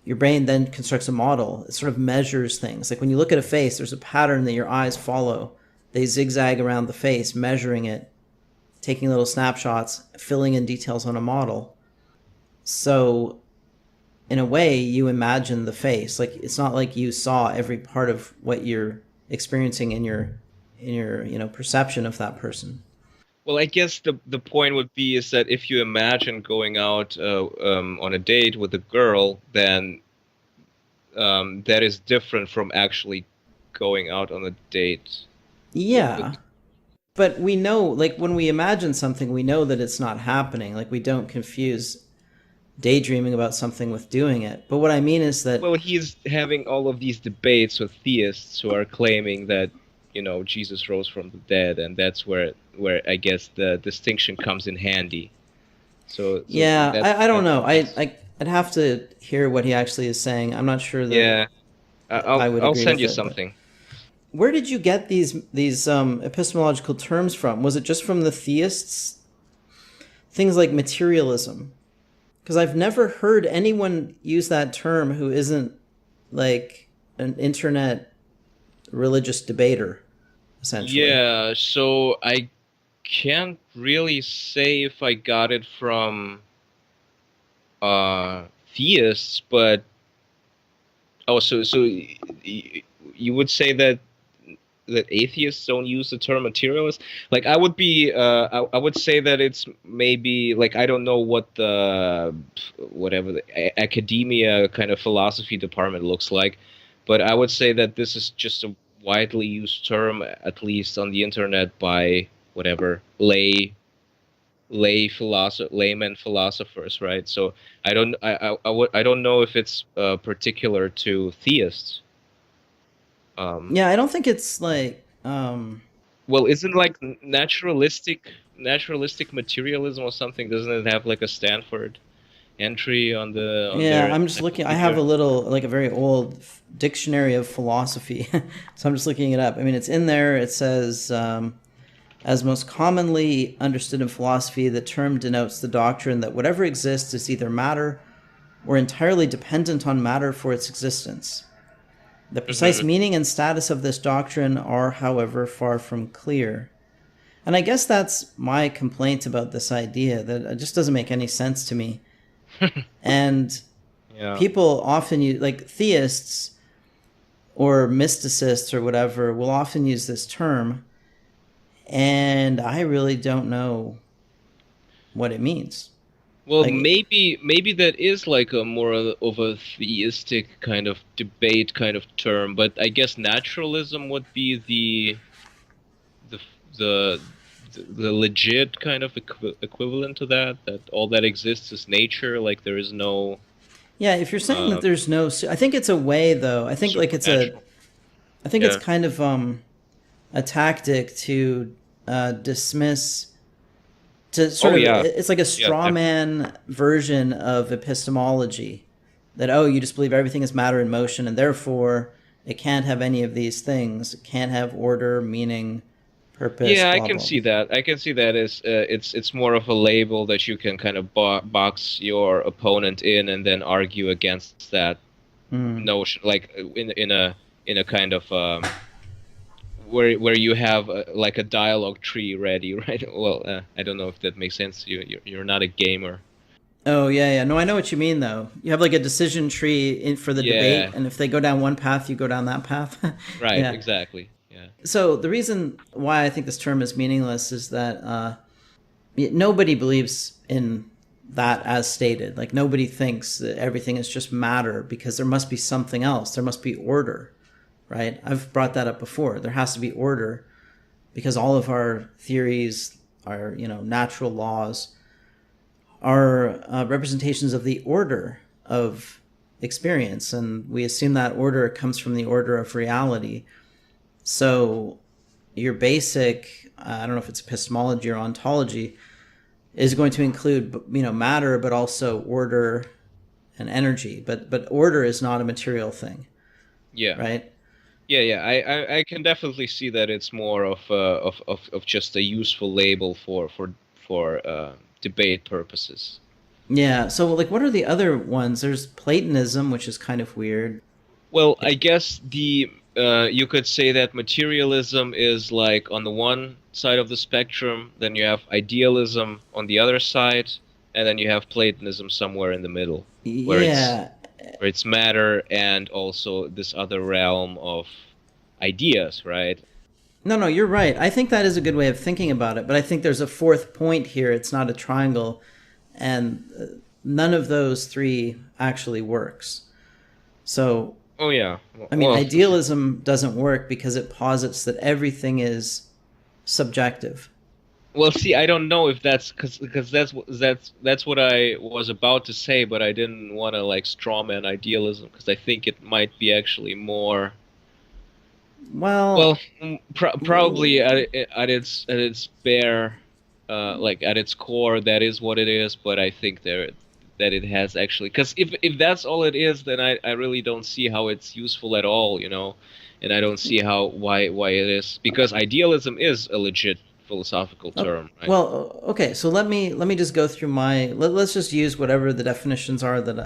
Your brain then constructs a model. It sort of measures things. Like when you look at a face, there's a pattern that your eyes follow. They zigzag around the face, measuring it, taking little snapshots, filling in details on a model. So in a way, you imagine the face. Like it's not like you saw every part of what you're experiencing in your perception of that person. Well, I guess the point would be is that if you imagine going out on a date with a girl, then that is different from actually going out on a date with. Yeah, but we know, like when we imagine something, we know that it's not happening. Like we don't confuse daydreaming about something with doing it. But what I mean is that, Well, he's having all of these debates with theists who are claiming that, Jesus rose from the dead, and that's where I guess the distinction comes in handy. So yeah, I don't that's know. what he's. I'd have to hear what he actually is saying. I'm not sure that Yeah, I I'll would I'll agree send with you it. But something. where did you get these epistemological terms from? Was it just from the theists? Things like materialism, because I've never heard anyone use that term who isn't like an internet religious debater, essentially. Yeah, so I can't really say if I got it from theists, but you would say that atheists don't use the term materialist. Like I would be I would say that it's maybe like I don't know what the whatever the academia kind of philosophy department looks like, but I would say that this is just a widely used term, at least on the internet, by whatever layman philosophers, right? So I don't know if it's particular to theists. um Yeah, I don't think it's like Well, isn't like naturalistic materialism or something? Doesn't it have like a Stanford entry on yeah, their I'm just looking. I have encyclopedia? a little, like a very old dictionary of philosophy, so I'm just looking it up. I mean, it's in there. It says, as most commonly understood in philosophy, the term denotes the doctrine that whatever exists is either matter or entirely dependent on matter for its existence. The precise Hmm. meaning and status of this doctrine are, however, far from clear. And I guess that's my complaint about this idea, that it just doesn't make any sense to me. And Yeah. people often use, like theists or mysticists or whatever, will often use this term, and I really don't know what it means. Well, Like, maybe that is like a more of a theistic kind of debate kind of term, but I guess naturalism would be the the the legit kind of equivalent to that. That all that exists is nature. Like there is no yeah, if you're saying that uh, there's no, I think it's a way though. I think like supernatural. I think it's Yeah. kind of a tactic to dismiss, to Oh sort of, yeah. it's like a Yeah. straw man version of epistemology, that, oh, you just believe everything is matter in motion and therefore it can't have any of these things. It can't have order, meaning, purpose, Yeah, I blah can blah. see that. I can see that as it's more of a label that you can kind of box your opponent in and then argue against that Mm. notion, like in a kind of where you have like a dialogue tree ready, right? Well, I don't know if that makes sense to you. You're not a gamer. Oh yeah, yeah. No, I know what you mean though. You have like a decision tree for the debate, Yeah. and if they go down one path, you go down that path. Right. Yeah. Exactly. Yeah. So the reason why I think this term is meaningless is that nobody believes in that as stated. Like nobody thinks that everything is just matter, because there must be something else. There must be order, right? I've brought that up before. There has to be order because all of our theories, our natural laws, are representations of the order of experience, and we assume that order comes from the order of reality. So your basic, I don't know if it's epistemology or ontology, is going to include matter, but also order and energy. But order is not a material thing, Yeah. right? Yeah. I can definitely see that it's more of just a useful label for debate purposes. Yeah. So like, what are the other ones? There's Platonism, which is kind of weird. Well, I guess the you could say that materialism is like on the one side of the spectrum, then you have idealism on the other side, and then you have Platonism somewhere in the middle, where it's Yeah. where it's matter and also this other realm of ideas, right? No, no, you're right. I think that is a good way of thinking about it. But I think there's a fourth point here. It's not a triangle, and none of those three actually works. So, Oh yeah. I mean, Well, idealism doesn't work because it posits that everything is subjective. well, see, I don't know if that's because that's what I was about to say, but I didn't want to like strawman idealism because I think it might be actually more. Well, Well, probably at its bare, like at its core, that is what it is. But I think that it has actually, because if that's all it is, then I really don't see how it's useful at all, and I don't see how why it is, because idealism is a legit philosophical term, right? well, okay. So let me just go through let's just use whatever the definitions are that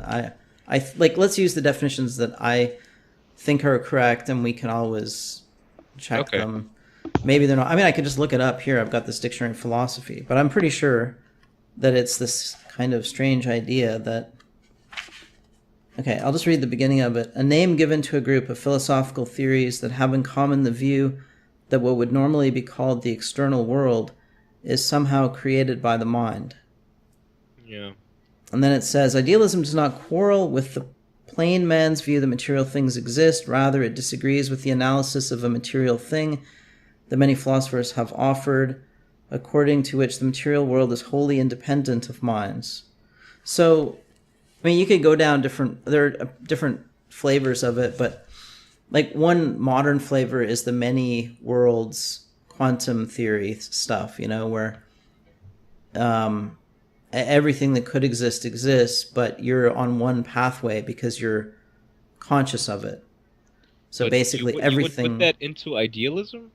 I like. Let's use the definitions that I think are correct, and we can always check Okay. them. Maybe they're not. I mean, I could just look it up here. I've got this dictionary of philosophy, but I'm pretty sure that it's this kind of strange idea that. Okay, I'll just read the beginning of it. A name given to a group of philosophical theories that have in common the view that what would normally be called the external world is somehow created by the mind. Yeah. And then it says idealism does not quarrel with the plain man's view that material things exist. Rather, it disagrees with the analysis of a material thing that many philosophers have offered, according to which the material world is wholly independent of minds. So, I mean, you could go down there are different flavors of it, but like one modern flavor is the many worlds quantum theory stuff, where everything that could exist exists, but you're on one pathway because you're conscious of it. So But basically, you would put everything. that into idealism?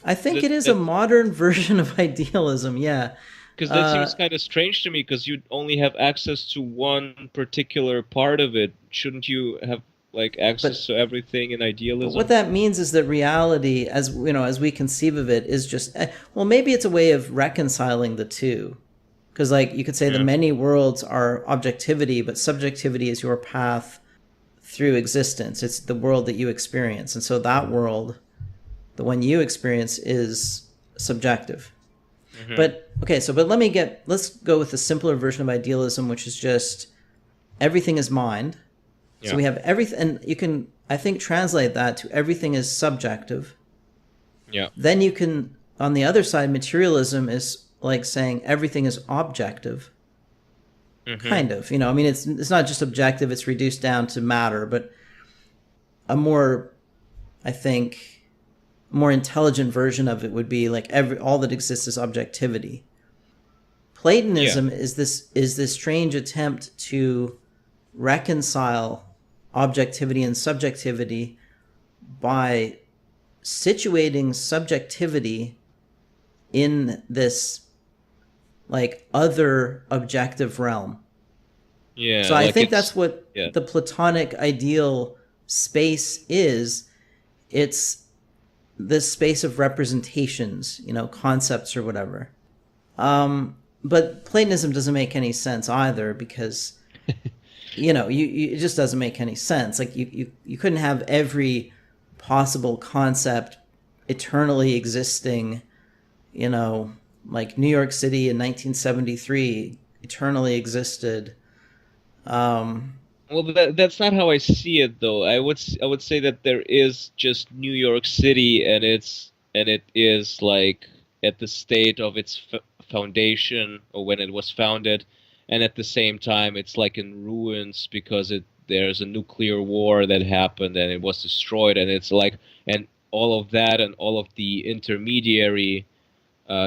I Because think it is a modern version of idealism. Yeah. that Uh, seems kind of strange to me, because you only have access to one particular part of it. Shouldn't you have like access but to everything in but what idealism? that means is that reality, as we conceive of it, is just well, maybe it's a way of reconciling the two. Because like you could say the Yeah. many worlds are objectivity, but subjectivity is your path through existence. It's the world that you experience, and so that world, the one you experience, is subjective. Hmm. But okay, but let's go with the simpler version of idealism, which is just everything is mind. So Yeah. we have everything, and you can, I think, translate that to everything is subjective. Yeah. Then you can, on the other side, materialism is like saying everything is objective. Hmm. Kind of, I mean, it's not just objective; it's reduced down to matter. But a more, I think, more intelligent version of it would be like all that exists is objectivity. Yeah. Platonism is this strange attempt to reconcile objectivity and subjectivity by situating subjectivity in this like other objective realm. So Yeah. I Like think that's what yeah. the Platonic ideal space is. It's this space of representations, concepts or whatever. But Platonism doesn't make any sense either because it just doesn't make any sense. Like you couldn't have every possible concept eternally existing, like New York City in 1973 eternally existed. Well, that's not how I see it, though. I would say that there is just New York City, and it's and it is like at the state of its foundation, or when it was founded, and at the same time it's like in ruins because there's a nuclear war that happened and it was destroyed, and it's like, and all of that and all of the intermediary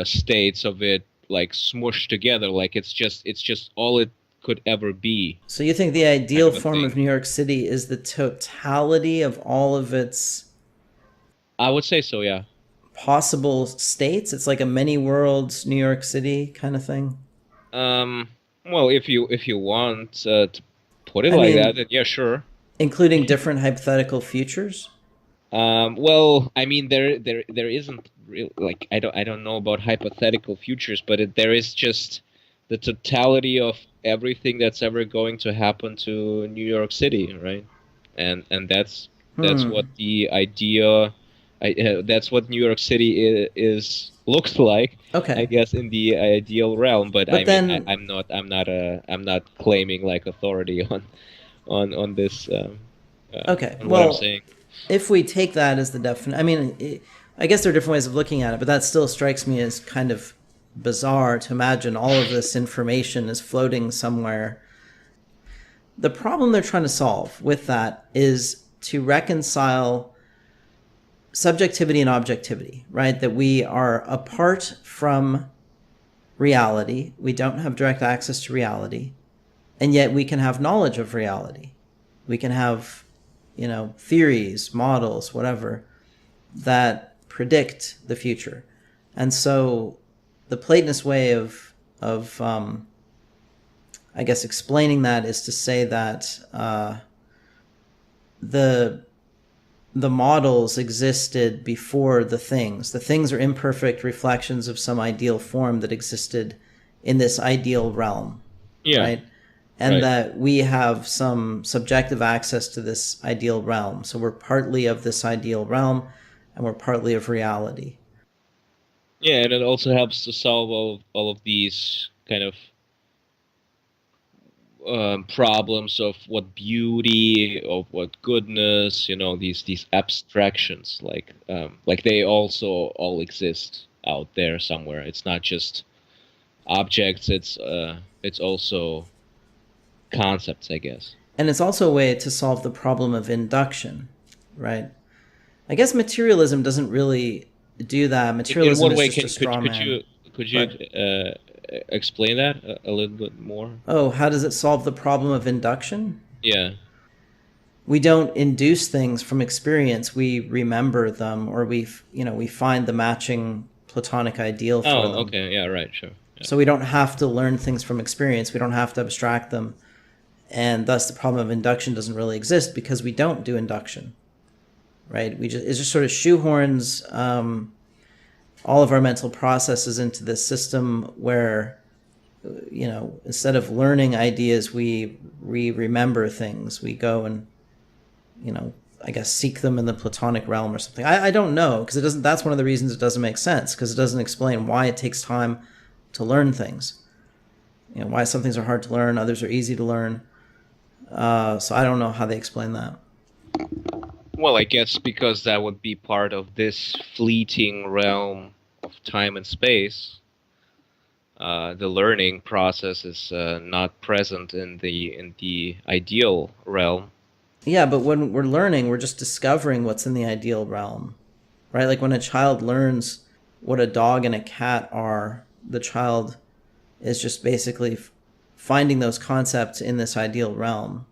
states of it like smushed together, like it's just all it could ever be, So you think the kind ideal of a form of thing. New York City is the totality of all of its I would say so, yeah. possible states? It's like a many worlds New York City kind of thing. Um, well, if you want to put it I like that, mean, then yeah, sure. including different hypothetical futures. Well, I mean, there isn't real, like, I don't know about hypothetical futures, but there is just the totality of everything that's ever going to happen to New York City, right? And that's what Hmm. the idea, that's what New York City is looks like, I Okay. guess, in the ideal realm. But I But mean, then, I'm not claiming like authority on this okay. on what I'm Well, saying. if we take that as the definition, I mean, I guess there are different ways of looking at it, but that still strikes me as kind of bizarre to imagine all of this information is floating somewhere. The problem they're trying to solve with that is to reconcile subjectivity and objectivity, right? That we are apart from reality, we don't have direct access to reality, and yet we can have knowledge of reality. We can have, theories, models, whatever, that predict the future. And so the Platonist way of I guess explaining that is to say that the the models existed before the things. The things are imperfect reflections of some ideal form that existed in this ideal realm, Yeah, right? And right. that we have some subjective access to this ideal realm. So we're partly of this ideal realm and we're partly of reality. Yeah, and it also helps to solve all of these kind of problems of what beauty, of what goodness, these abstractions, like they also all exist out there somewhere. It's not just objects. It's also concepts, I guess. And it's also a way to solve the problem of induction, right? I guess materialism doesn't really do that. In Materialism what is way just a can could straw could man. you could you But explain that a little bit more? oh, how does it solve the problem of induction? Yeah. We don't induce things from experience. We remember them, or we find the matching platonic ideal for Oh, them. okay. Yeah, right. Sure. Yeah. So we don't have to learn things from experience. We don't have to abstract them. And thus the problem of induction doesn't really exist because we don't do induction, right? It just sort of shoehorns all of our mental processes into this system where instead of learning ideas, we remember things. We go and I guess seek them in the platonic realm or something. I don't know because it doesn't. That's one of the reasons it doesn't make sense because it doesn't explain why it takes time to learn things. Why some things are hard to learn, others are easy to learn. So I don't know how they explain that. Well, I guess because that would be part of this fleeting realm of time and space. The learning process is not present in the ideal realm. Yeah, but when we're learning, we're just discovering what's in the ideal realm, right? Like when a child learns what a dog and a cat are, the child is just basically finding those concepts in this ideal realm.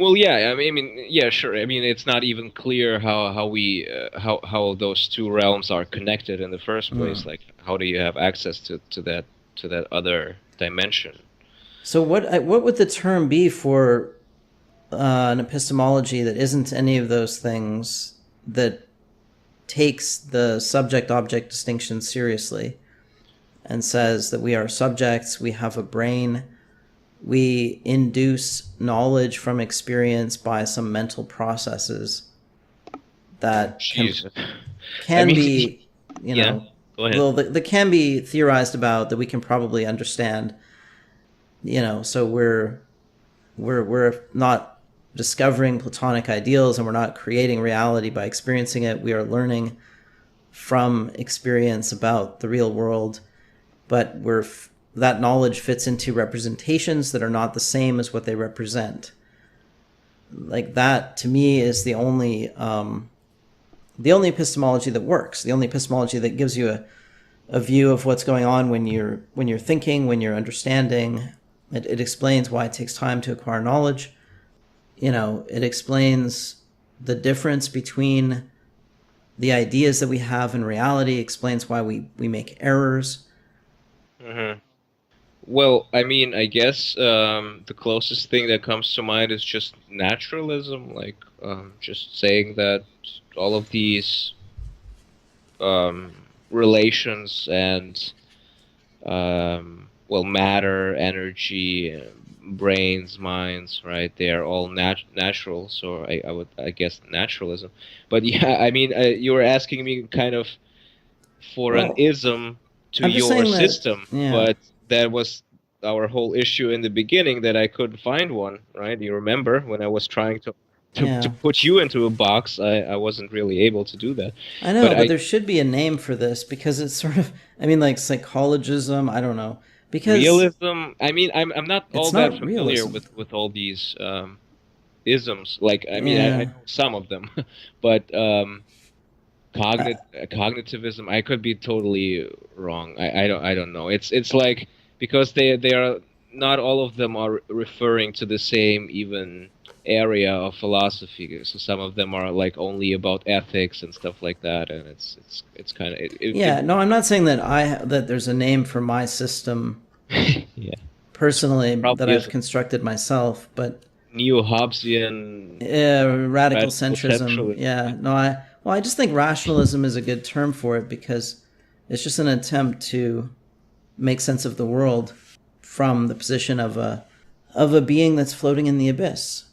Well, yeah, I mean, yeah, sure. I mean, it's not even clear how those two realms are connected in the first place. Mm. Like, how do you have access to that other dimension? So what would the term be for an epistemology that isn't any of those things, that takes the subject object distinction seriously and says that we are subjects, we have a brain, we induce knowledge from experience by some mental processes that can Jeez. I can mean, be, yeah. Go ahead. well, that can be theorized about, that we can probably understand. So we're not discovering platonic ideals and we're not creating reality by experiencing it. We are learning from experience about the real world, but that knowledge fits into representations that are not the same as what they represent. Like that, to me, is the only epistemology that works. The only epistemology that gives you a view of what's going on when you're thinking, when you're understanding. It explains why it takes time to acquire knowledge. It explains the difference between the ideas that we have in reality, explains why we make errors. Mm-hmm. Well, I mean, I guess the closest thing that comes to mind is just naturalism, like just saying that all of these relations and well, matter, energy, brains, minds, right? They are all natural. So I guess naturalism. But yeah, I mean, you were asking me kind of for an Well, ism to I'm just your saying that, system, yeah, but that was our whole issue in the beginning, that I couldn't find one, right? You remember when I was trying to yeah. put you into a box, I wasn't really able to do that. I But know, but there should be a name for this because it's sort of, I mean, like psychologism. I don't know, because realism, I mean, I'm not it's all that not familiar realism. with all these isms. Like, I mean, I Yeah, know some of them, but cognitivism, I could be totally wrong. I don't know. It's like, because they are not all of them are referring to the same even area of philosophy. So some of them are like only about ethics and stuff like that, and it's kind of yeah. No, I'm not saying that there's a name for my system yeah, personally that probably I've is constructed myself, but neo-Hobbesian radical radical centrism. centralism. Yeah, no, I just think rationalism is a good term for it because it's just an attempt to make sense of the world from the position of a being that's floating in the abyss.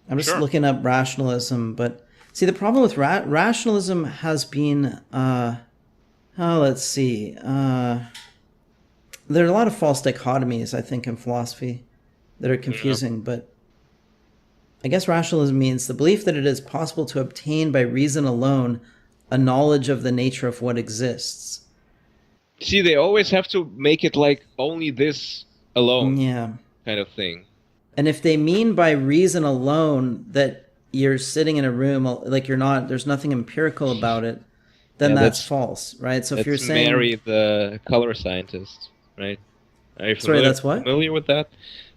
I'm just Sure. looking up rationalism, but see, the problem with rationalism has been, let's see, there are a lot of false dichotomies, I think, in philosophy that are Yeah. confusing, but I guess rationalism means the belief that it is possible to obtain by reason alone a knowledge of the nature of what exists. See, they always have to make it like only this alone Yeah. kind of thing. And if they mean by reason alone that you're sitting in a room, like you're not, there's nothing empirical about it, then Yeah, that's false, right? So if you're that's saying, Mary, the color scientist, right? Are you sorry, that's what? familiar with that?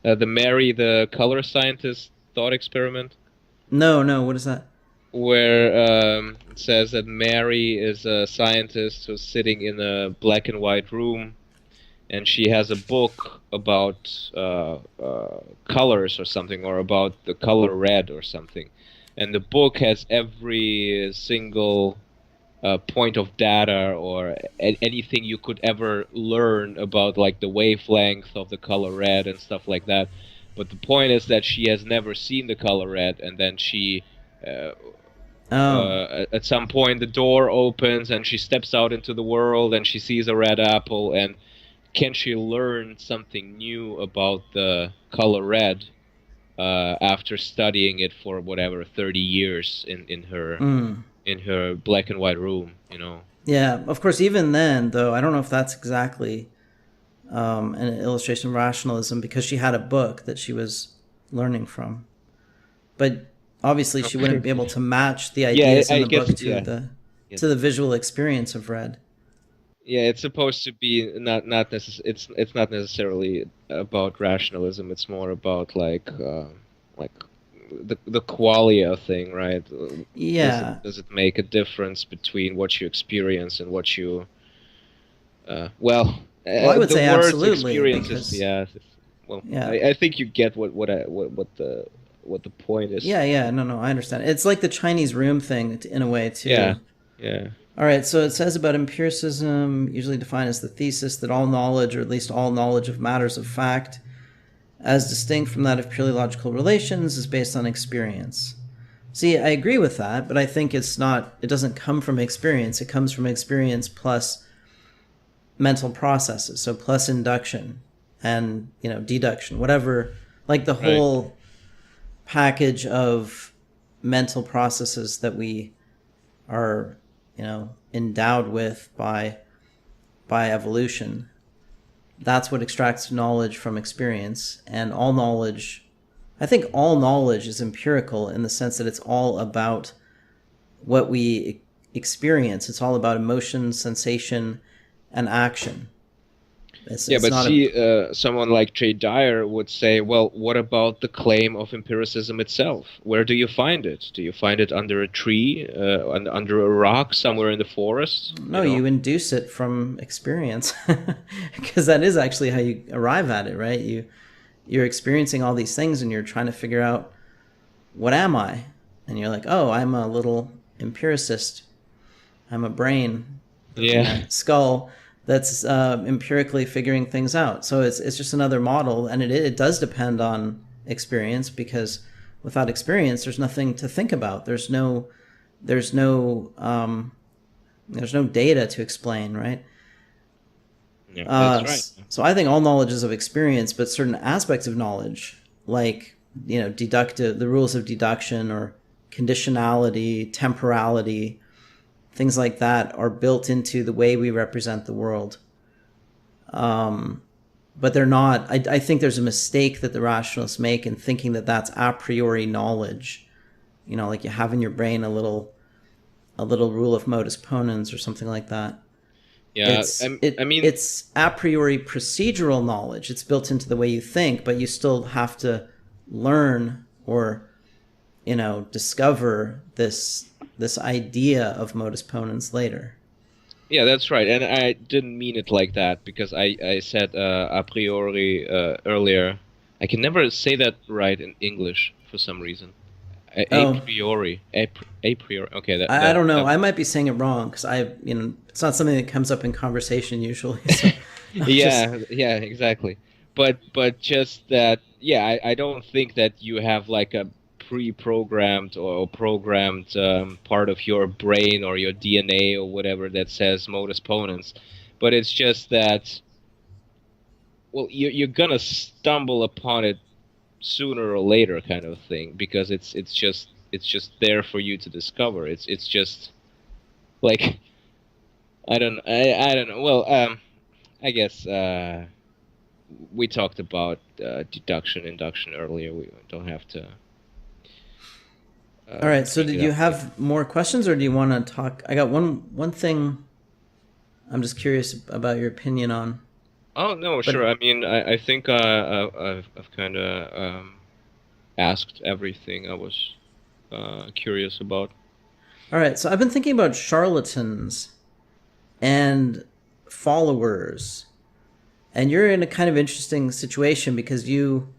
The Mary, the color scientist thought experiment, No, no, what is that? where it says that Mary is a scientist who's sitting in a black and white room, and she has a book about colors or something, or about the color red or something. And the book has every single point of data or anything you could ever learn about, like the wavelength of the color red and stuff like that. But the point is that she has never seen the color red, and then she uh, Oh, at some point the door opens and she steps out into the world and she sees a red apple, and can she learn something new about the color red after studying it for whatever 30 years in her black and white room, you know? yeah. Of course, even then, though, I don't know if that's exactly an illustration of rationalism because she had a book that she was learning from. But obviously, she wouldn't be able to match the Yeah, ideas in I the book guess, yeah. Yeah, to the visual experience of red. yeah, it's supposed to be it's not necessarily about rationalism. It's more about like the qualia thing, right? Yeah. Does it make a difference between what you experience and what you well, Well, I would the say words absolutely experience is, because yeah. Well, yeah, I think you get what the point is. yeah. No, no, I understand. It's like the Chinese room thing in a way Yeah, too. yeah, All right, so it says about empiricism, usually defined as the thesis that all knowledge, or at least all knowledge of matters of fact, as distinct from that of purely logical relations, is based on experience. See, I agree with that, but I think it doesn't come from experience. It comes from experience plus mental processes, so plus induction and, deduction, whatever, like the right. whole package of mental processes that we are endowed with by evolution. That's what extracts knowledge from experience. And I think all knowledge is empirical in the sense that it's all about what we experience. It's all about emotion, sensation, and action. Yeah, It's but not a see, someone like Jay Dyer would say, well, what about the claim of empiricism itself? Where do you find it? Do you find it under a tree, under a rock, somewhere in the forest? no, you induce it from experience, because that is actually how you arrive at it, right? You're experiencing all these things and you're trying to figure out, what am I? And you're like, oh, I'm a little empiricist. I'm a brain that's in Yeah. a skull that's empirically figuring things out. So it's just another model, and it does depend on experience, because without experience, there's nothing to think about. There's no data to explain, right? Yeah, that's right. So I think all knowledge is of experience, but certain aspects of knowledge, like the rules of deduction or conditionality, temporality, things like that, are built into the way we represent the world. But they're not. I think there's a mistake that the rationalists make in thinking that that's a priori knowledge. Like you have in your brain a little rule of modus ponens or something like that. Yeah, It's a priori procedural knowledge. It's built into the way you think, but you still have to learn or discover this idea of modus ponens later. yeah, that's right. And I didn't mean it like that, because I said a priori earlier. I can never say that right in English for some reason. A priori. A priori. Okay, I don't know. I might be saying it wrong, because it's not something that comes up in conversation usually. So yeah, exactly. But just that, yeah, I don't think that you have like a pre-programmed or programmed part of your brain or your DNA or whatever that says modus ponens. But it's just that, well, you're gonna stumble upon it sooner or later, kind of thing, because it's just there for you to discover. It's just like, I don't know. Well, I guess we talked about deduction, induction earlier. We don't have to. all right. So did you have more questions, or do you want to talk? I got one thing. I'm just curious about your opinion on. Oh no, sure. I mean, I think I've kind of asked everything I was curious about. All right. So I've been thinking about charlatans and followers, and you're in a kind of interesting situation, because you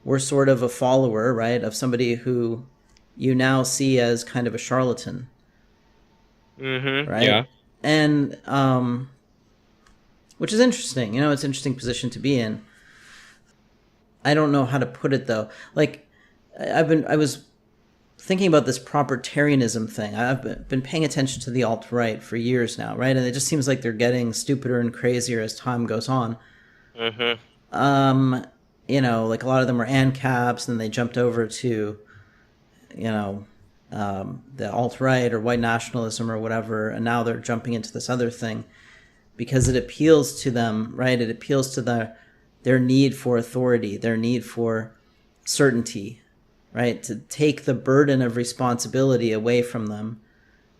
were sort of a follower, right, of somebody who you now see as kind of a charlatan. Mm-hmm. Right? Yeah. And which is interesting. It's an interesting position to be in. I don't know how to put it though. Like I was thinking about this propertarianism thing. I've been paying attention to the alt-right for years now, right? And it just seems like they're getting stupider and crazier as time goes on. Mm-hmm. Like a lot of them were ANCAPs, and they jumped over to the alt-right or white nationalism or whatever, and now they're jumping into this other thing because it appeals to them, right? It appeals to their need for authority, their need for certainty, right? To take the burden of responsibility away from them,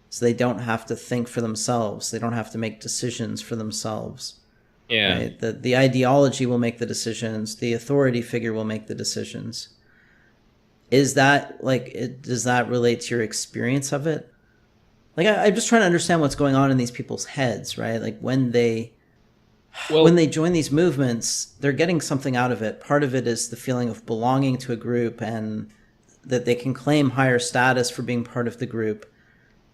so they don't have to think for themselves. They don't have to make decisions for themselves. Yeah. Right? The ideology will make the decisions. The authority figure will make the decisions. Is that does that relate to your experience of it? Like, I'm just trying to understand what's going on in these people's heads, right? Like when they join these movements, they're getting something out of it. Part of it is the feeling of belonging to a group, and that they can claim higher status for being part of the group.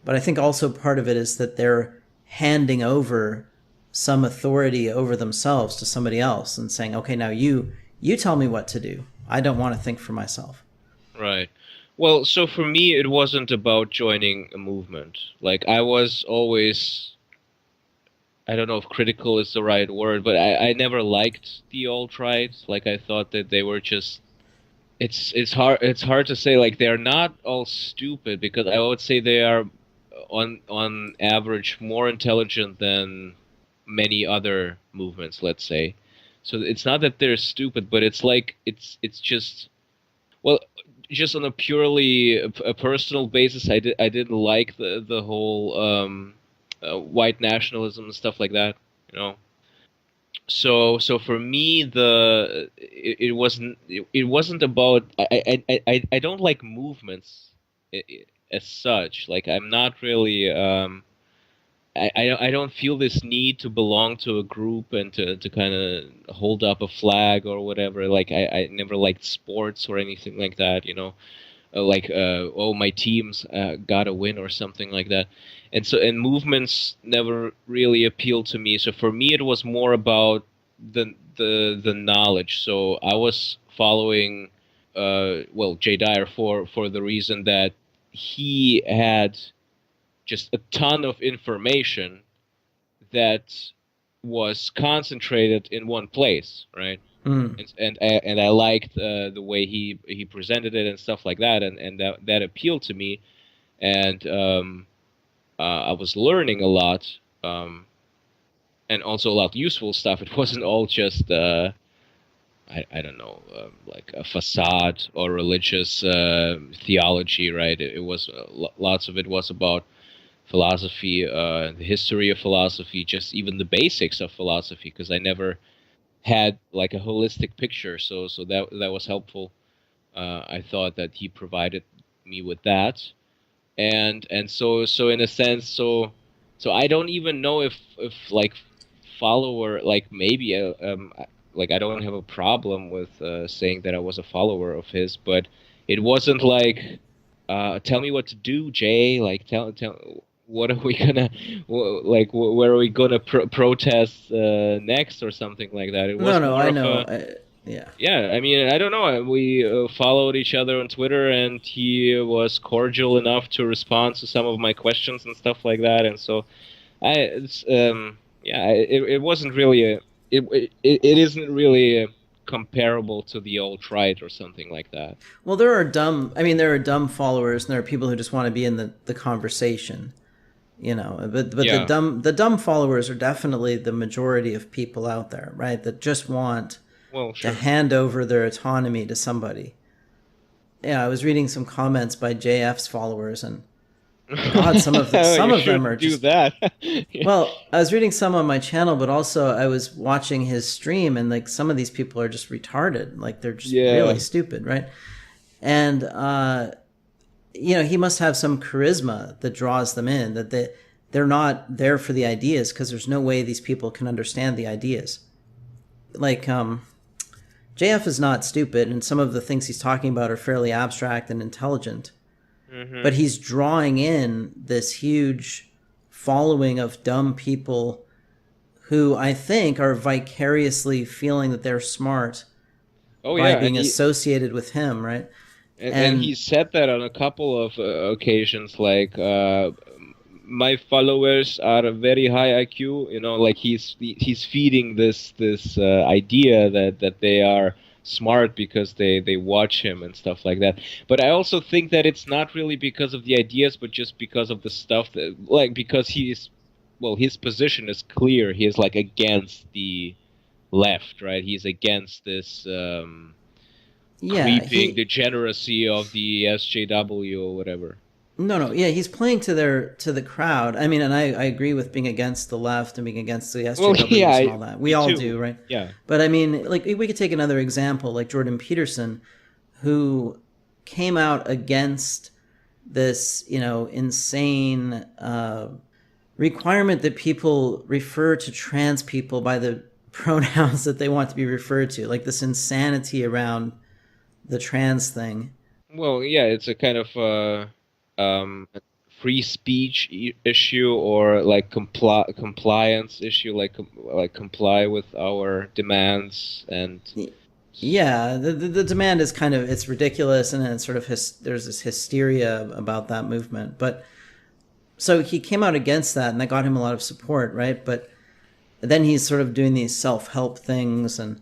But I think also part of it is that they're handing over some authority over themselves to somebody else and saying, okay, now you tell me what to do. I don't want to think for myself. Right. Well, so for me, it wasn't about joining a movement. Like, I was always, I don't know if critical is the right word, but I never liked the alt-right. Like, I thought that they were just, it's hard to say, like, they're not all stupid, because I would say they are on average more intelligent than many other movements, let's say. So it's not that they're stupid, but it's like it's just, well, just on a purely a personal basis, I didn't like the whole white nationalism and stuff like that, you know. So for me, it wasn't about, I don't like movements as such. Like, I'm not really I don't feel this need to belong to a group and to kind of hold up a flag or whatever. Like, I never liked sports or anything like that, you know. Like, oh, my team's got to win or something like that. And movements never really appealed to me. So for me, it was more about the knowledge. So I was following well, Jay Dyer for the reason that he had just a ton of information that was concentrated in one place, right? Mm. And I liked the way he presented it and stuff like that, and that appealed to me, and I was learning a lot, and also a lot of useful stuff. It wasn't all just I don't know, like a facade or religious theology, right? It was lots of it was about philosophy, the history of philosophy, just even the basics of philosophy, because I never had like a holistic picture. So that was helpful. I thought that he provided me with that, and so in a sense, so I don't even know if like follower, like maybe like I don't have a problem with saying that I was a follower of his, but it wasn't like tell me what to do, Jay. Like, tell what are we gonna like where are we gonna protest next or something like that. It No, was no, more I of know. a, Yeah. yeah, I mean, I don't know. We followed each other on Twitter, and he was cordial enough to respond to some of my questions and stuff like that. And so, yeah, it wasn't really it isn't really comparable to the old right or something like that. Well, there are dumb. I mean, there are dumb followers, and there are people who just want to be in the conversation. You know, but Yeah. the dumb followers are definitely the majority of people out there, right? That just want Well, to sure. hand over their autonomy to somebody. Yeah, I was reading some comments by JF's followers, and God, some You of them are shouldn't do just. that. Well, I was reading some on my channel, but also I was watching his stream, and like some of these people are just retarded, like they're just really Yeah. stupid, right? And you know, he must have some charisma that draws them in. That they're not there for the ideas because there's no way these people can understand the ideas. Like JF is not stupid, and some of the things he's talking about are fairly abstract and intelligent. Hmm. But he's drawing in this huge following of dumb people who I think are vicariously feeling that they're smart Oh by yeah, being associated with him, right? and he And said that on a couple of occasions, like my followers are a very high IQ. You know, like he's feeding this idea that they are smart because they watch him and stuff like that. But I also think that it's not really because of the ideas, but just because of the stuff that, like, because he's, well, his position is clear. He is like against the left, right? He's against this yeah, creeping he degeneracy of the SJW or whatever. no, yeah, he's playing to the crowd. I mean, and I agree with being against the left and being against the Well, yeah, SJWs and all that. We me all too. do, right? Yeah. But I mean, like we could take another example, like Jordan Peterson, who came out against this, you know, insane requirement that people refer to trans people by the pronouns that they want to be referred to, like this insanity around the trans thing. Well, yeah, it's a kind of free speech issue or like compliance issue, like comply with our demands and Yeah, the demand is kind of it's ridiculous, and it's sort of there's this hysteria about that movement. But so he came out against that, and that got him a lot of support, right? But then he's sort of doing these self help things, and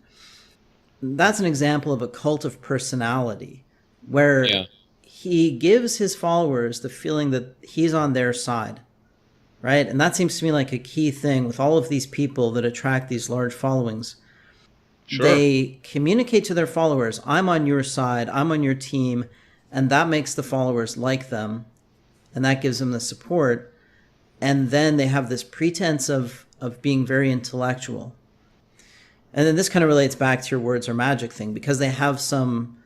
that's an example of a cult of personality, where yeah. he gives his followers the feeling that he's on their side, right? And that seems to me like a key thing with all of these people that attract these large followings. Sure. They communicate to their followers, I'm on your side, I'm on your team, and that makes the followers like them, and that gives them the support. And then they have this pretense of being very intellectual. And then this kind of relates back to your words are magic thing, because they have some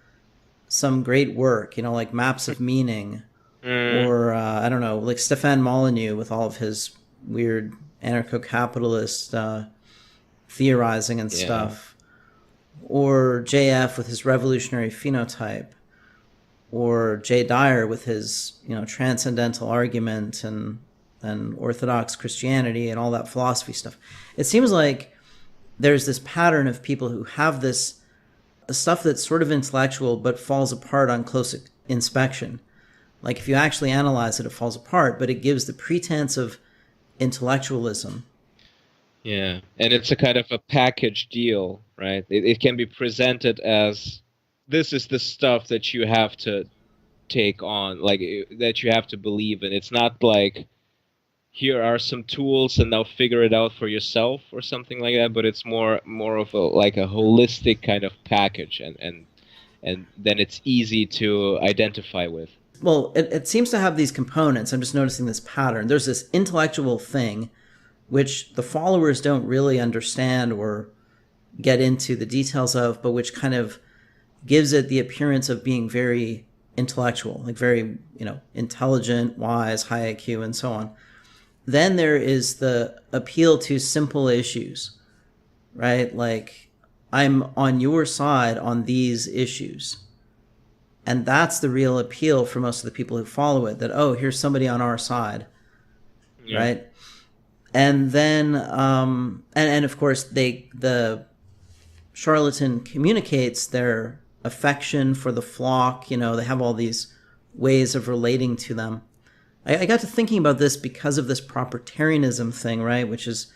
great work, like maps of meaning, or I don't know, like Stefan Molyneux with all of his weird anarcho-capitalist theorizing and stuff, or JF with his revolutionary phenotype, or J. Dyer with his transcendental argument and Orthodox Christianity and all that philosophy stuff. It seems like there's this pattern of people who have this stuff that's sort of intellectual but falls apart on close inspection. Like if you actually analyze it, it falls apart, but it gives the pretense of intellectualism. Yeah, and it's a kind of a package deal, right? It can be presented as, this is the stuff that you have to take on, like that you have to believe in. It's not like, here are some tools and now figure it out for yourself or something like that, but it's more of a holistic kind of package, and then it's easy to identify with. Well, it seems to have these components. I'm just noticing this pattern. There's this intellectual thing which the followers don't really understand or get into the details of, but which kind of gives it the appearance of being very intellectual, like very, intelligent, wise, high IQ, and so on. Then there is the appeal to simple issues, right? Like, I'm on your side on these issues. And that's the real appeal for most of the people who follow it, that, oh, here's somebody on our side, right? And then, and of course, the charlatan communicates their affection for the flock. They have all these ways of relating to them. I got to thinking about this because of this propertarianism thing, right? Which is,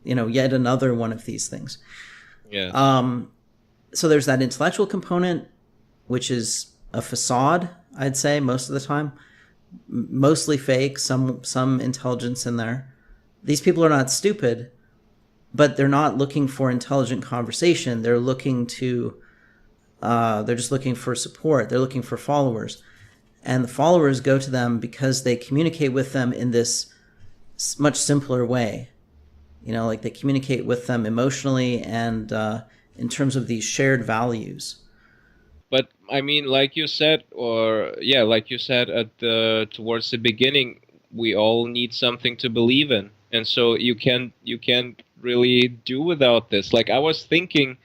yet another one of these things. Yeah. So there's that intellectual component, which is a facade, I'd say, most of the time. Mostly fake, some intelligence in there. These people are not stupid, but they're not looking for intelligent conversation. They're looking to, they're just looking for support. They're looking for followers. And the followers go to them because they communicate with them in this much simpler way. Like they communicate with them emotionally and in terms of these shared values. But I mean, like you said at towards the beginning, we all need something to believe in, and so you can't really do without this. Like I was thinking,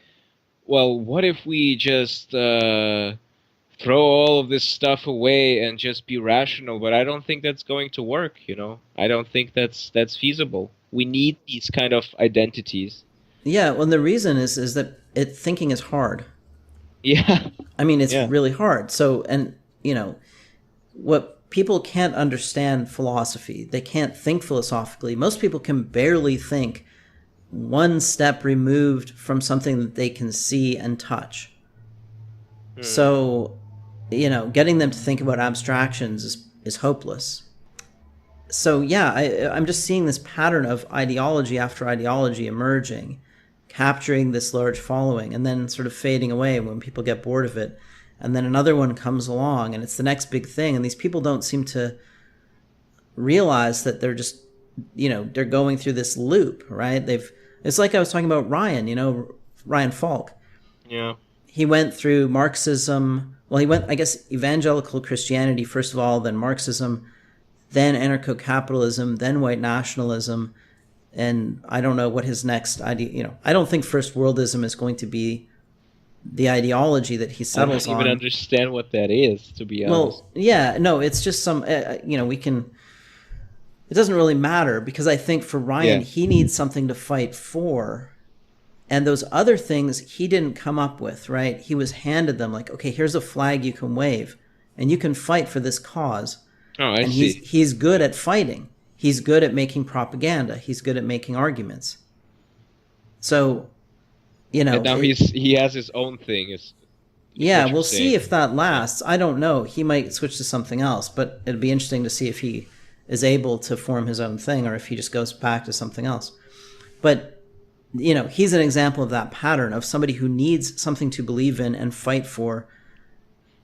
well, what if we just throw all of this stuff away and just be rational? But I don't think that's going to work. I don't think that's feasible. We need these kind of identities. Yeah, well, the reason is that thinking is hard. Yeah. I mean, it's really hard. So, and, what people can't understand philosophy, they can't think philosophically. Most people can barely think one step removed from something that they can see and touch. So, getting them to think about abstractions is hopeless. So, yeah, I'm just seeing this pattern of ideology after ideology emerging, capturing this large following, and then sort of fading away when people get bored of it. And then another one comes along, and it's the next big thing. And these people don't seem to realize that they're just, they're going through this loop, right? It's like I was talking about Ryan, Ryan Falk. Yeah. He went through Marxism. Well, he went, I guess, evangelical Christianity, first of all, then Marxism, then anarcho-capitalism, then white nationalism. And I don't know what his next idea, I don't think first worldism is going to be the ideology that he settles on. I don't even understand what that is, to be honest. Well, yeah, no, it's just some, it doesn't really matter, because I think for Ryan, he needs something to fight for. And those other things he didn't come up with, right? He was handed them, like, okay, here's a flag you can wave, and you can fight for this cause. Oh, I see. He's good at fighting. He's good at making propaganda. He's good at making arguments. So, And now he has his own thing. is Yeah, what you're we'll see saying. if that Yeah. lasts. I don't know. He might switch to something else, but it'd be interesting to see if he is able to form his own thing or if he just goes back to something else. But, he's an example of that pattern of somebody who needs something to believe in and fight for,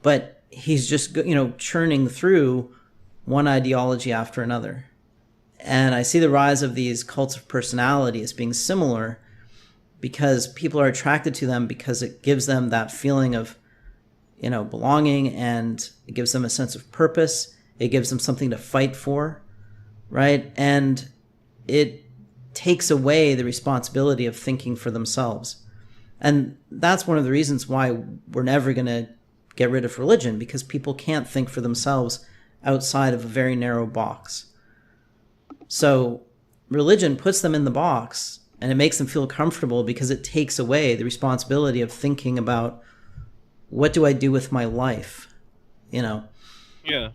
but he's just, churning through one ideology after another. And I see the rise of these cults of personality as being similar because people are attracted to them because it gives them that feeling of, belonging, and it gives them a sense of purpose. It gives them something to fight for, right? And it takes away the responsibility of thinking for themselves. And that's one of the reasons why we're never going to get rid of religion, because people can't think for themselves outside of a very narrow box. So religion puts them in the box and it makes them feel comfortable because it takes away the responsibility of thinking about what do I do with my life, you know? Yeah.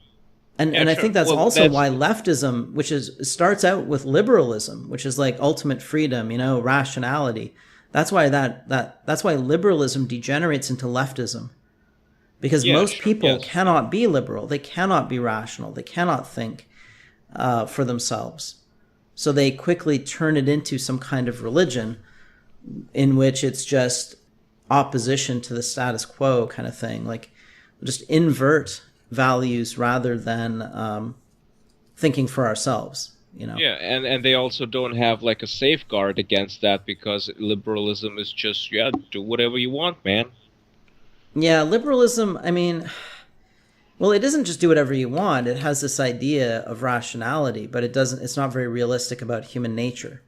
And Yeah, and I sure. think that's Well, also that's why leftism, which starts out with liberalism, which is like ultimate freedom, rationality. That's why that's why liberalism degenerates into leftism. Because yeah, most sure. people Yes. Yeah. cannot be liberal, they cannot be rational, they cannot think for themselves. So they quickly turn it into some kind of religion in which it's just opposition to the status quo kind of thing. Like just invert values rather than thinking for ourselves. Yeah, and they also don't have like a safeguard against that because liberalism is just, yeah, do whatever you want, man. Yeah, liberalism, I mean, well, it doesn't just do whatever you want. It has this idea of rationality, but it's not very realistic about human nature.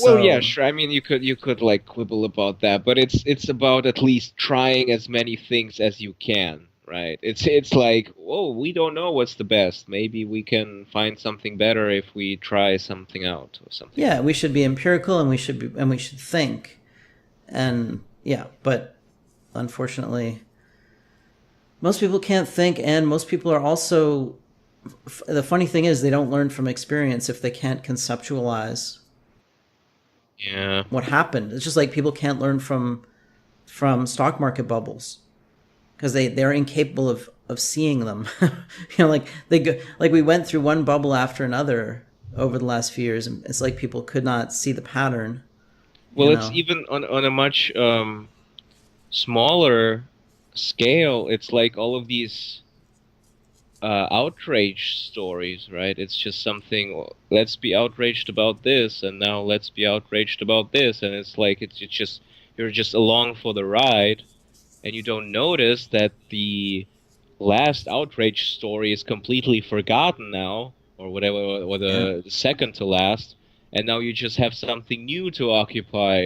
Well, yeah, So, sure. I mean, you could like quibble about that, but it's about at least trying as many things as you can, right? It's like, whoa, we don't know what's the best. Maybe we can find something better if we try something out or something yeah, like we that. should be empirical and we should think. And yeah, but unfortunately, most people can't think, and most people are also, the funny thing is they don't learn from experience if they can't conceptualize Yeah. what happened. It's just like people can't learn from stock market bubbles because they're incapable of seeing them. Like they go, like we went through one bubble after another over the last few years, and it's like people could not see the pattern. you Well, it's know even on a much smaller scale. It's like all of these outrage stories, right? It's just something. Let's be outraged about this, and now let's be outraged about this, and it's like it's just you're just along for the ride, and you don't notice that the last outrage story is completely forgotten now, or whatever, or yeah, the second to last, and now you just have something new to occupy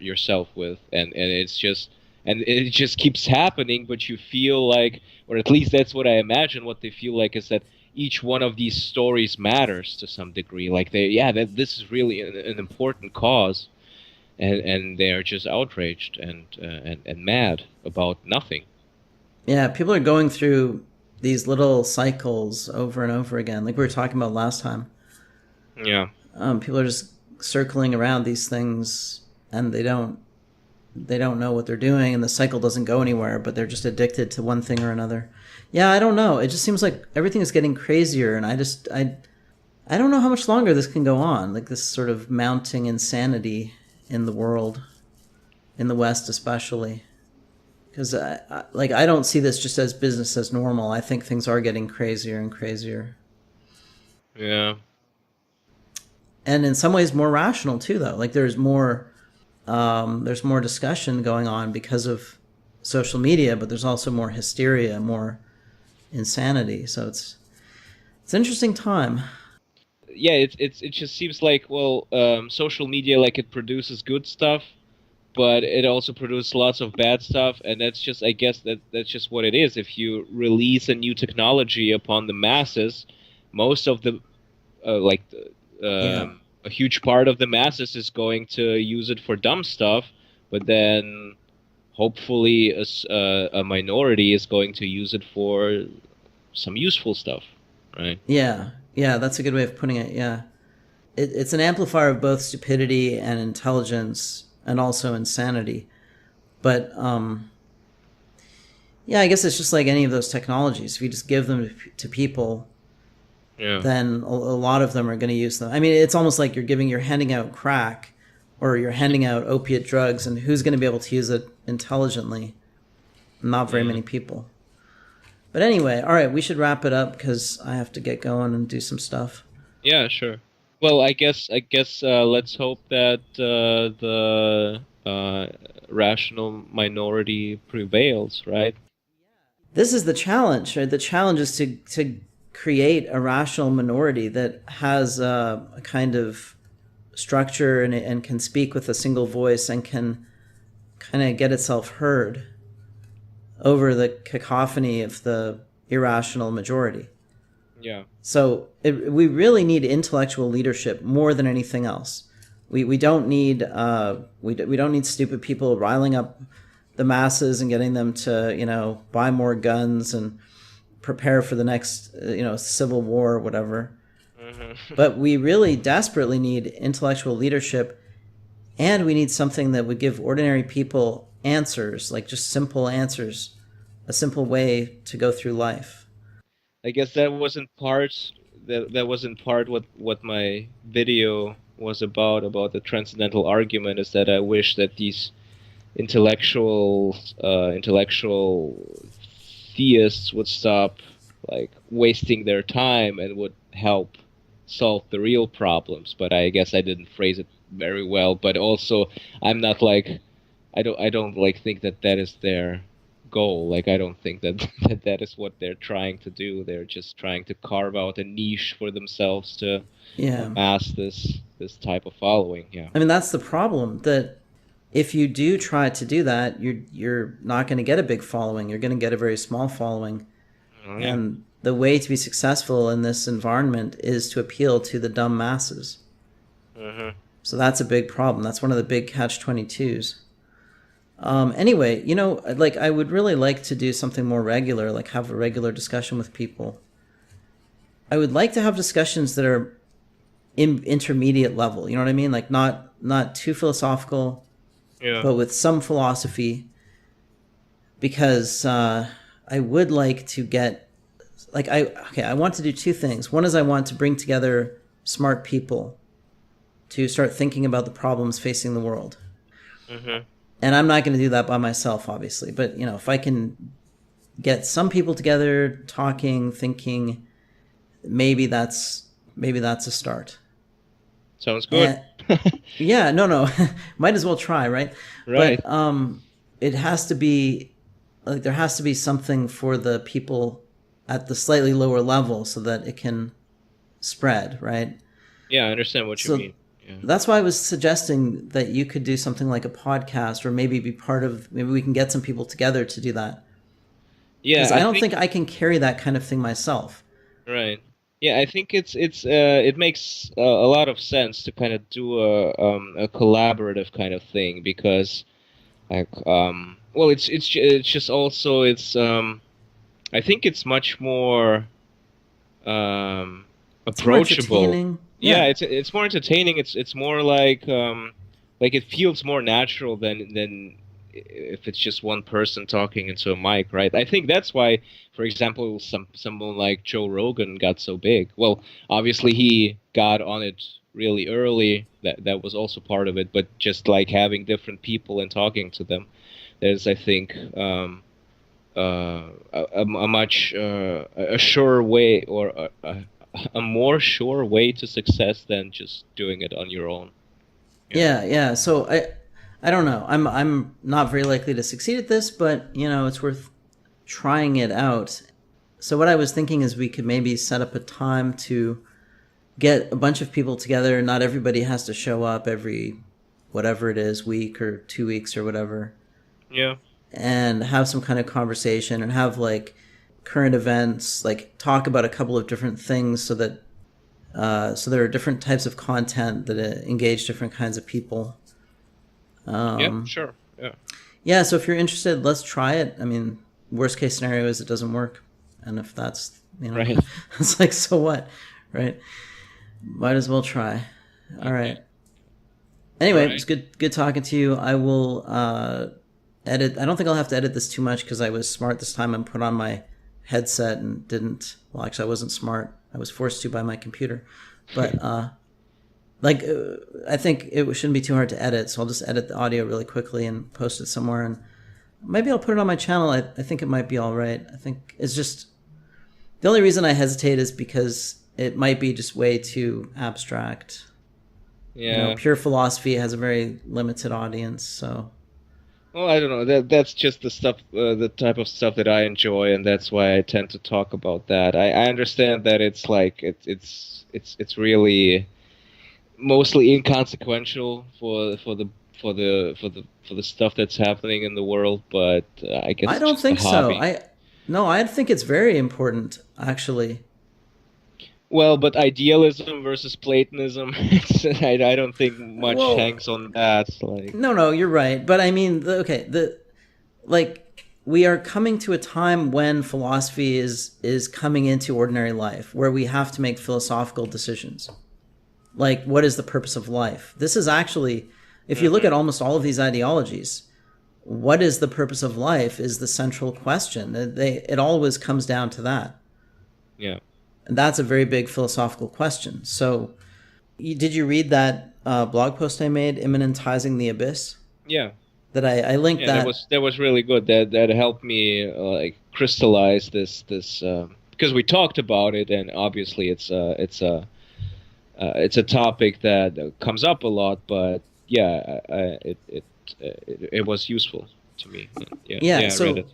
yourself with, and it's just and it just keeps happening, but you feel like, or at least that's what I imagine, what they feel like is that each one of these stories matters to some degree. Like that this is really an important cause, and they're just outraged and mad about nothing. yeah, people are going through these little cycles over and over again, like we were talking about last time. Yeah. People are just circling around these things, and they don't know what they're doing, and the cycle doesn't go anywhere, but they're just addicted to one thing or another. Yeah, I don't know. It just seems like everything is getting crazier, and I don't know how much longer this can go on, like this sort of mounting insanity in the world, in the West especially. Because I don't see this just as business as normal. I think things are getting crazier and crazier, Yeah. and in some ways more rational too. Though, like there's more discussion going on because of social media, but there's also more hysteria, more insanity. So it's an interesting time. Yeah, it just seems like, well, social media, like, it produces good stuff, but it also produces lots of bad stuff, and that's just, I guess, that's just what it is. If you release a new technology upon the masses, most of the like Yeah, a huge part of the masses is going to use it for dumb stuff, but then hopefully a minority is going to use it for some useful stuff, right? yeah. That's a good way of putting it. Yeah, it's an amplifier of both stupidity and intelligence, and also insanity. But Yeah, I guess it's just like any of those technologies. If you just give them to people, Yeah. then a lot of them are going to use them. I mean, it's almost like you're handing out crack, or you're handing out opiate drugs, and who's going to be able to use it intelligently? Not very many people. But anyway, all right, we should wrap it up because I have to get going and do some stuff. Yeah, sure. Well, I guess let's hope that the rational minority prevails, right? This is the challenge, right? The challenge is to create a rational minority that has a kind of structure and can speak with a single voice and can kind of get itself heard over the cacophony of the irrational majority. Yeah. So we really need intellectual leadership more than anything else. We don't need we don't need stupid people riling up the masses and getting them to buy more guns and prepare for the next civil war or whatever. But we really desperately need intellectual leadership, and we need something that would give ordinary people answers, like just simple answers, a simple way to go through life. I guess that wasn't part that wasn't part what my video was about the transcendental argument, is that I wish that these intellectual theists would stop like wasting their time and would help solve the real problems. But I guess I didn't phrase it very well. But also, I'm not like I don't like think that that is their goal. Like I don't think that that is what they're trying to do. They're just trying to carve out a niche for themselves to Yeah. amass this type of following. Yeah. I mean, that's the problem, that if you do try to do that, you're not going to get a big following. You're going to get a very small following. Oh, yeah. And the way to be successful in this environment is to appeal to the dumb masses. So that's a big problem. That's one of the big catch-22s. Anyway, like I would really like to do something more regular, like have a regular discussion with people. I would like to have discussions that are intermediate level. You know what I mean? Like not too philosophical, Yeah. but with some philosophy. Because I would like to get, like I want to do two things. One is I want to bring together smart people to start thinking about the problems facing the world. And I'm not going to do that by myself, obviously. But, if I can get some people together, talking, thinking, maybe that's a start. Sounds good. Yeah, no. Might as well try, right? Right. But it has to be, like, there has to be something for the people at the slightly lower level so that it can spread, right? Yeah, I understand what you mean. Yeah. That's why I was suggesting that you could do something like a podcast, or maybe be part of, maybe we can get some people together to do that. Yeah, Because I don't think I can carry that kind of thing myself. Right. Yeah, I think it makes a lot of sense to kind of do a collaborative kind of thing, because like well it's just also I think it's much more approachable. More entertaining. Yeah, it's more entertaining. It's more like it feels more natural than if it's just one person talking into a mic, right? I think that's why, for example, someone like Joe Rogan got so big. Well, obviously he got on it really early. That was also part of it. But just like having different people and talking to them, there's, I think, a much a sure way, or a more sure way to success than just doing it on your own. Yeah. So I don't know. I'm not very likely to succeed at this, but it's worth trying it out. So what I was thinking is we could maybe set up a time to get a bunch of people together. Not everybody has to show up every whatever it is, week or 2 weeks or whatever. Yeah. And have some kind of conversation and have like current events, like talk about a couple of different things so that so there are different types of content that engage different kinds of people. Yeah, sure. Yeah. Yeah, so if you're interested, let's try it. I mean, worst case scenario is it doesn't work. And if that's, Right. it's like, so what, right? Might as well try. All right. Anyway, All right. It's good talking to you. I will edit. I don't think I'll have to edit this too much because I was smart this time and put on my headset and didn't. Well, actually, I wasn't smart. I was forced to by my computer. But I think it shouldn't be too hard to edit. So I'll just edit the audio really quickly and post it somewhere, and maybe I'll put it on my channel. I think it might be all right. I think it's just the only reason I hesitate is because it might be just way too abstract. Yeah. Pure philosophy has a very limited audience, so. Well, I don't know. That's just the stuff, the type of stuff that I enjoy, and that's why I tend to talk about that. I understand that it's like it's really mostly inconsequential for the stuff that's happening in the world, but I guess I don't it's think just a hobby. I think it's very important, actually. Well, but idealism versus Platonism, I don't think much hangs on that. Like, No, you're right. But I mean, we are coming to a time when philosophy is coming into ordinary life, where we have to make philosophical decisions. Like, what is the purpose of life? This is actually, if you look at almost all of these ideologies, what is the purpose of life is the central question. It always comes down to that. Yeah. And that's a very big philosophical question. So, did you read that blog post I made, Immanentizing the Abyss? Yeah. That I linked that. That was really good. That helped me like crystallize this because we talked about it, and obviously it's a topic that comes up a lot. But yeah, it was useful to me. I read it.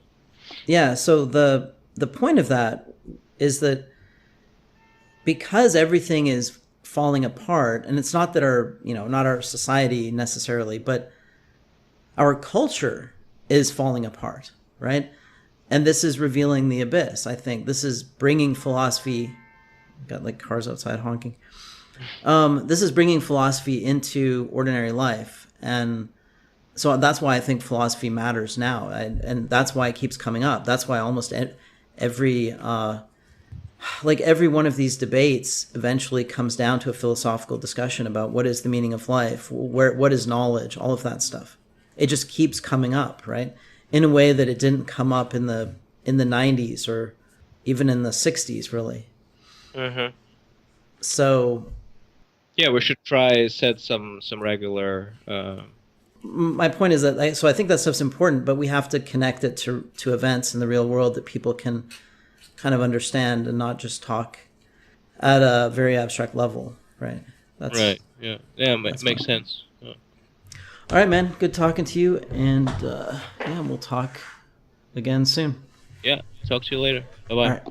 Yeah. So the point of that is that because everything is falling apart, and it's not that not our society necessarily, but our culture is falling apart, right? And this is revealing the abyss. I think this is bringing philosophy. Got like cars outside honking. This is bringing philosophy into ordinary life, and so that's why I think philosophy matters now, and that's why it keeps coming up. That's why almost every one of these debates eventually comes down to a philosophical discussion about what is the meaning of life, what is knowledge, all of that stuff. It just keeps coming up, right? In a way that it didn't come up in the 90s or even in the 60s, really. Mm-hmm. So, yeah, we should try set some regular. My point is that I think that stuff's important, but we have to connect it to events in the real world that people can kind of understand and not just talk at a very abstract level, right? Right. Yeah. Yeah. Makes sense. Yeah. All right, man. Good talking to you, and we'll talk again soon. Yeah. Talk to you later. Bye bye. All right.